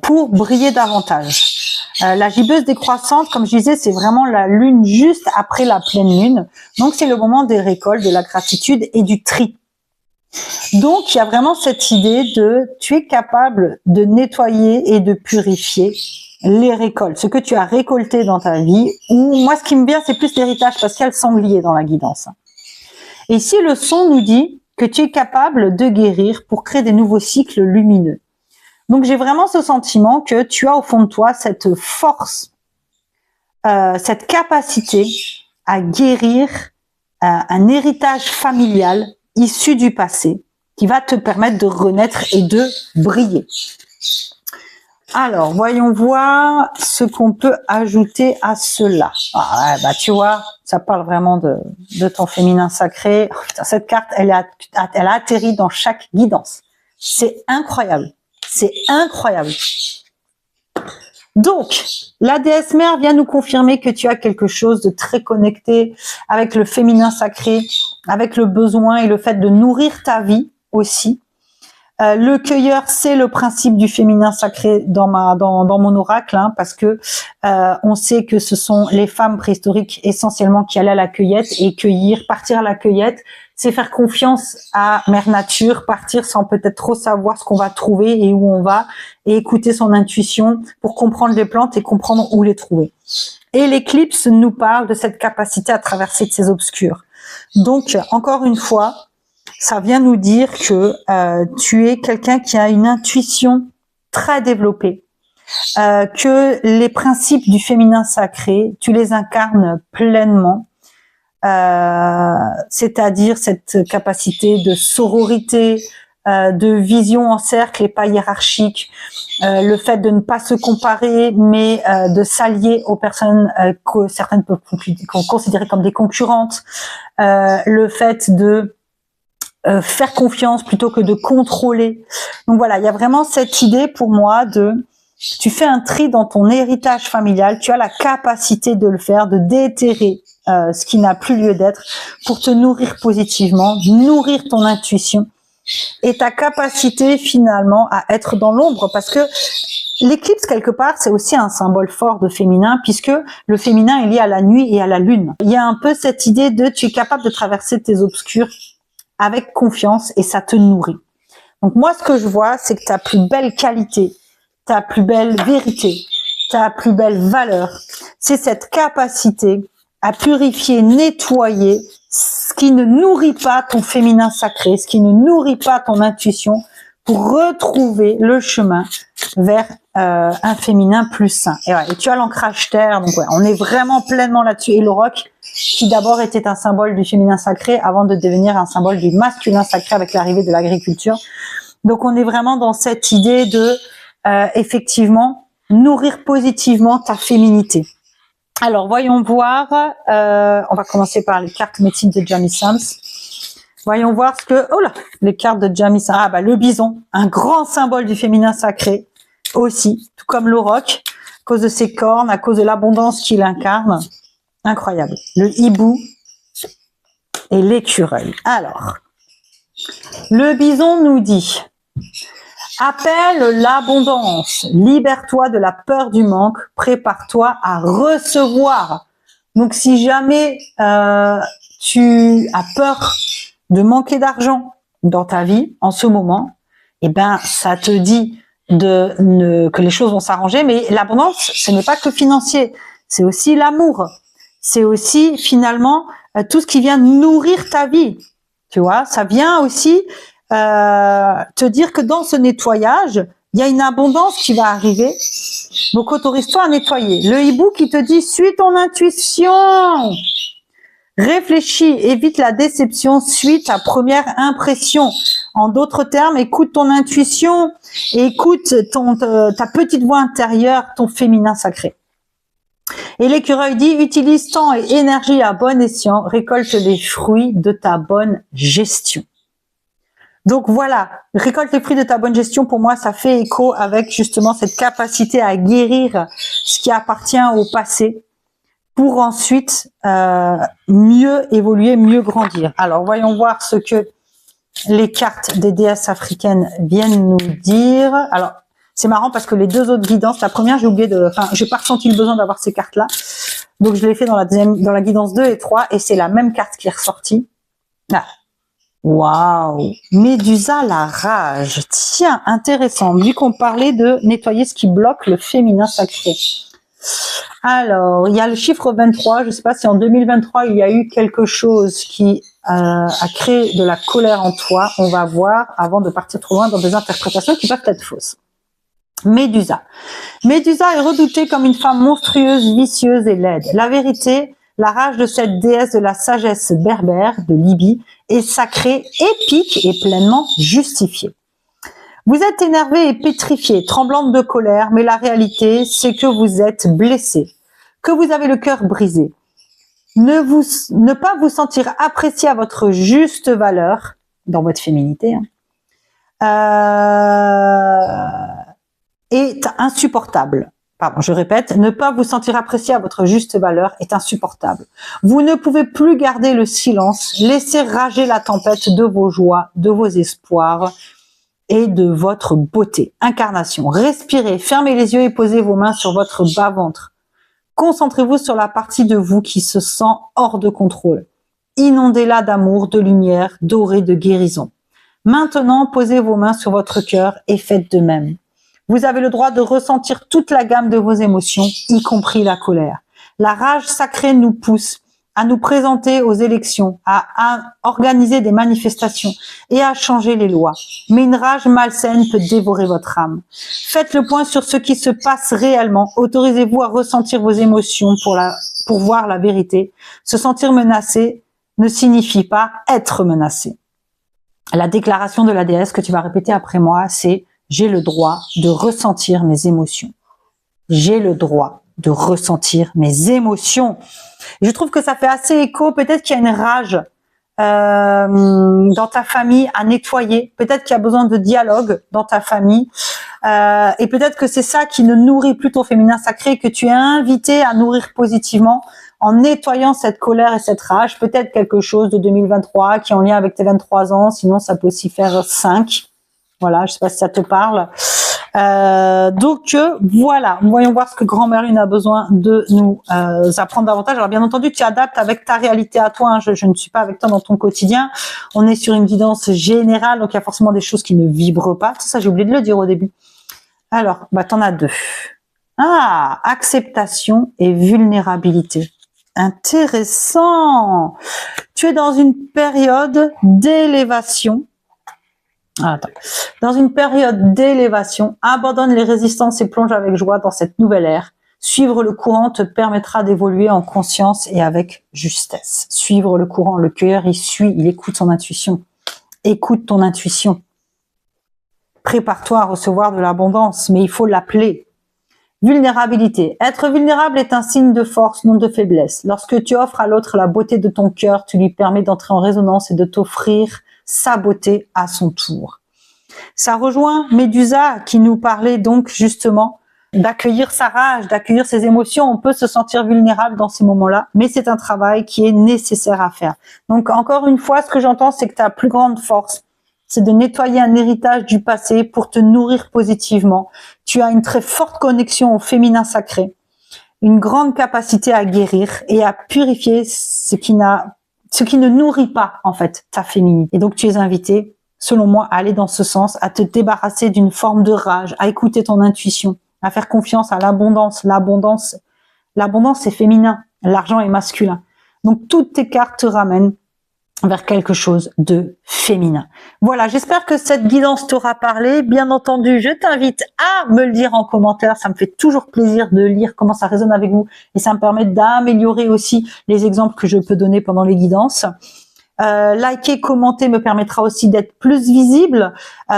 pour briller davantage. La gibbeuse décroissante, comme je disais, c'est vraiment la lune juste après la pleine lune. Donc c'est le moment des récoltes, de la gratitude et du tri. Donc, il y a vraiment cette idée de tu es capable de nettoyer et de purifier les récoltes, ce que tu as récolté dans ta vie. Ou moi, ce qui me vient, c'est plus l'héritage parce qu'il y a le sanglier dans la guidance. Et ici, le son nous dit que tu es capable de guérir pour créer des nouveaux cycles lumineux. Donc, j'ai vraiment ce sentiment que tu as au fond de toi cette force, cette capacité à guérir un héritage familial issu du passé, qui va te permettre de renaître et de briller. Alors, voyons voir ce qu'on peut ajouter à cela. Ah ouais, bah tu vois, ça parle vraiment de ton féminin sacré. Oh, putain, cette carte, elle a atterri dans chaque guidance. C'est incroyable. C'est incroyable. Donc, la déesse mère vient nous confirmer que tu as quelque chose de très connecté avec le féminin sacré, avec le besoin et le fait de nourrir ta vie aussi. Le cueilleur, c'est le principe du féminin sacré dans mon oracle, hein, parce que on sait que ce sont les femmes préhistoriques essentiellement qui allaient à la cueillette et cueillir, partir à la cueillette, c'est faire confiance à Mère Nature, partir sans peut-être trop savoir ce qu'on va trouver et où on va, et écouter son intuition pour comprendre les plantes et comprendre où les trouver. Et l'éclipse nous parle de cette capacité à traverser de ces obscurs. Donc, encore une fois, ça vient nous dire que tu es quelqu'un qui a une intuition très développée, que les principes du féminin sacré, tu les incarnes pleinement, c'est-à-dire cette capacité de sororité, de vision en cercle et pas hiérarchique, le fait de ne pas se comparer, mais de s'allier aux personnes que certaines peuvent considérer comme des concurrentes, le fait de faire confiance plutôt que de contrôler. Donc voilà, il y a vraiment cette idée pour moi de tu fais un tri dans ton héritage familial, tu as la capacité de le faire, de déterrer ce qui n'a plus lieu d'être pour te nourrir positivement, nourrir ton intuition et ta capacité finalement à être dans l'ombre, parce que l'éclipse quelque part c'est aussi un symbole fort de féminin, puisque le féminin est lié à la nuit et à la lune. Il y a un peu cette idée de tu es capable de traverser tes obscurs avec confiance et ça te nourrit. Donc moi ce que je vois c'est que ta plus belle qualité, ta plus belle vérité, ta plus belle valeur, c'est cette capacité à purifier, nettoyer ce qui ne nourrit pas ton féminin sacré, ce qui ne nourrit pas ton intuition, pour retrouver le chemin vers un féminin plus sain. Et, ouais, et tu as l'ancrage terre, donc ouais, on est vraiment pleinement là-dessus. Et le roc, qui d'abord était un symbole du féminin sacré, avant de devenir un symbole du masculin sacré avec l'arrivée de l'agriculture. Donc on est vraiment dans cette idée de, effectivement, nourrir positivement ta féminité. Alors, voyons voir, on va commencer par les cartes médecine de Jamie Sams. Voyons voir ce que, oh là, les cartes de Jamie Sams. Ah bah, le bison, un grand symbole du féminin sacré aussi, tout comme le roc, à cause de ses cornes, à cause de l'abondance qu'il incarne. Incroyable. Le hibou et l'écureuil. Alors, le bison nous dit: appelle l'abondance, libère-toi de la peur du manque, prépare-toi à recevoir. Donc si jamais tu as peur de manquer d'argent dans ta vie en ce moment, eh ben ça te dit que les choses vont s'arranger, mais l'abondance, ce n'est pas que financier, c'est aussi l'amour, c'est aussi finalement tout ce qui vient nourrir ta vie, tu vois, ça vient aussi te dire que dans ce nettoyage, il y a une abondance qui va arriver, donc autorise-toi à nettoyer. Le hibou qui te dit, suis ton intuition, réfléchis, évite la déception, suis ta première impression. En d'autres termes, écoute ton intuition, écoute ta petite voix intérieure, ton féminin sacré. Et l'écureuil dit, utilise temps et énergie à bon escient, récolte les fruits de ta bonne gestion. Donc voilà, récolte les fruits de ta bonne gestion, pour moi, ça fait écho avec justement cette capacité à guérir ce qui appartient au passé, pour ensuite mieux évoluer, mieux grandir. Alors, voyons voir ce que les cartes des déesses africaines viennent nous dire. Alors, c'est marrant parce que les deux autres guidances, la première, j'ai pas ressenti le besoin d'avoir ces cartes-là. Donc, je l'ai fait dans la guidance 2 et 3, et c'est la même carte qui est ressortie. Ah. Waouh! Médusa, la rage. Tiens, intéressant. Vu qu'on parlait de nettoyer ce qui bloque le féminin sacré. Alors, il y a le chiffre 23. Je ne sais pas si en 2023, il y a eu quelque chose qui a créé de la colère en toi. On va voir avant de partir trop loin dans des interprétations qui peuvent être fausses. Médusa. Médusa est redoutée comme une femme monstrueuse, vicieuse et laide. La vérité, la rage de cette déesse de la sagesse berbère de Libye est sacrée, épique et pleinement justifiée. Vous êtes énervé et pétrifié, tremblante de colère, mais la réalité, c'est que vous êtes blessé, que vous avez le cœur brisé. Ne pas vous sentir apprécié à votre juste valeur, dans votre féminité, est insupportable. Pardon, je répète, ne pas vous sentir apprécié à votre juste valeur est insupportable. Vous ne pouvez plus garder le silence, laisser rager la tempête de vos joies, de vos espoirs, et de votre beauté. Incarnation. Respirez, fermez les yeux et posez vos mains sur votre bas-ventre. Concentrez-vous sur la partie de vous qui se sent hors de contrôle. Inondez-la d'amour, de lumière, dorée, de guérison. Maintenant, posez vos mains sur votre cœur et faites de même. Vous avez le droit de ressentir toute la gamme de vos émotions, y compris la colère. La rage sacrée nous pousse à nous présenter aux élections, à organiser des manifestations et à changer les lois. Mais une rage malsaine peut dévorer votre âme. Faites le point sur ce qui se passe réellement. Autorisez-vous à ressentir vos émotions pour voir la vérité. Se sentir menacé ne signifie pas être menacé. La déclaration de la déesse que tu vas répéter après moi, c'est « J'ai le droit de ressentir mes émotions. J'ai le droit de ressentir mes émotions. » Je trouve que ça fait assez écho. Peut-être qu'il y a une rage dans ta famille à nettoyer. Peut-être qu'il y a besoin de dialogue dans ta famille. Et peut-être que c'est ça qui ne nourrit plus ton féminin sacré, que tu es invité à nourrir positivement en nettoyant cette colère et cette rage. Peut-être quelque chose de 2023 qui est en lien avec tes 23 ans. Sinon, ça peut aussi faire 5. Voilà, je sais pas si ça te parle. Donc voilà, voyons voir ce que Grand-Mère Lune a besoin de nous apprendre davantage. Alors bien entendu, tu adaptes avec ta réalité à toi, hein. Je ne suis pas avec toi dans ton quotidien. On est sur une guidance générale, donc il y a forcément des choses qui ne vibrent pas. Ça, j'ai oublié de le dire au début. Alors, t'en as 2. Ah, acceptation et vulnérabilité. Intéressant. Tu es dans une période d'élévation. Attends. Dans une période d'élévation, abandonne les résistances et plonge avec joie dans cette nouvelle ère. Suivre le courant te permettra d'évoluer en conscience et avec justesse. Suivre le courant, le cœur, il écoute son intuition. Écoute ton intuition. Prépare-toi à recevoir de l'abondance, mais il faut l'appeler. Vulnérabilité. Être vulnérable est un signe de force, non de faiblesse. Lorsque tu offres à l'autre la beauté de ton cœur, tu lui permets d'entrer en résonance et de t'offrir sa beauté à son tour. Ça rejoint Médusa qui nous parlait donc justement d'accueillir sa rage, d'accueillir ses émotions. On peut se sentir vulnérable dans ces moments-là, mais c'est un travail qui est nécessaire à faire. Donc encore une fois, ce que j'entends, c'est que ta plus grande force, c'est de nettoyer un héritage du passé pour te nourrir positivement. Tu as une très forte connexion au féminin sacré, une grande capacité à guérir et à purifier ce qui ne nourrit pas, en fait, ta féminité. Et donc, tu es invité selon moi, à aller dans ce sens, à te débarrasser d'une forme de rage, à écouter ton intuition, à faire confiance à l'abondance. L'abondance, c'est féminin, l'argent est masculin. Donc, toutes tes cartes te ramènent vers quelque chose de féminin. Voilà, j'espère que cette guidance t'aura parlé. Bien entendu, je t'invite à me le dire en commentaire. Ça me fait toujours plaisir de lire comment ça résonne avec vous et ça me permet d'améliorer aussi les exemples que je peux donner pendant les guidances. Liker, commenter me permettra aussi d'être plus visible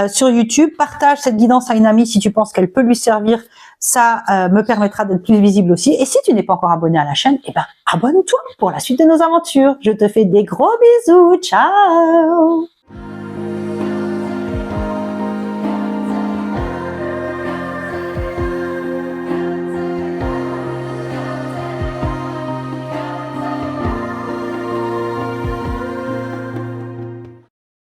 sur YouTube. Partage cette guidance à une amie si tu penses qu'elle peut lui servir. Ça me permettra d'être plus visible aussi. Et si tu n'es pas encore abonné à la chaîne, eh ben abonne-toi pour la suite de nos aventures. Je te fais des gros bisous. Ciao!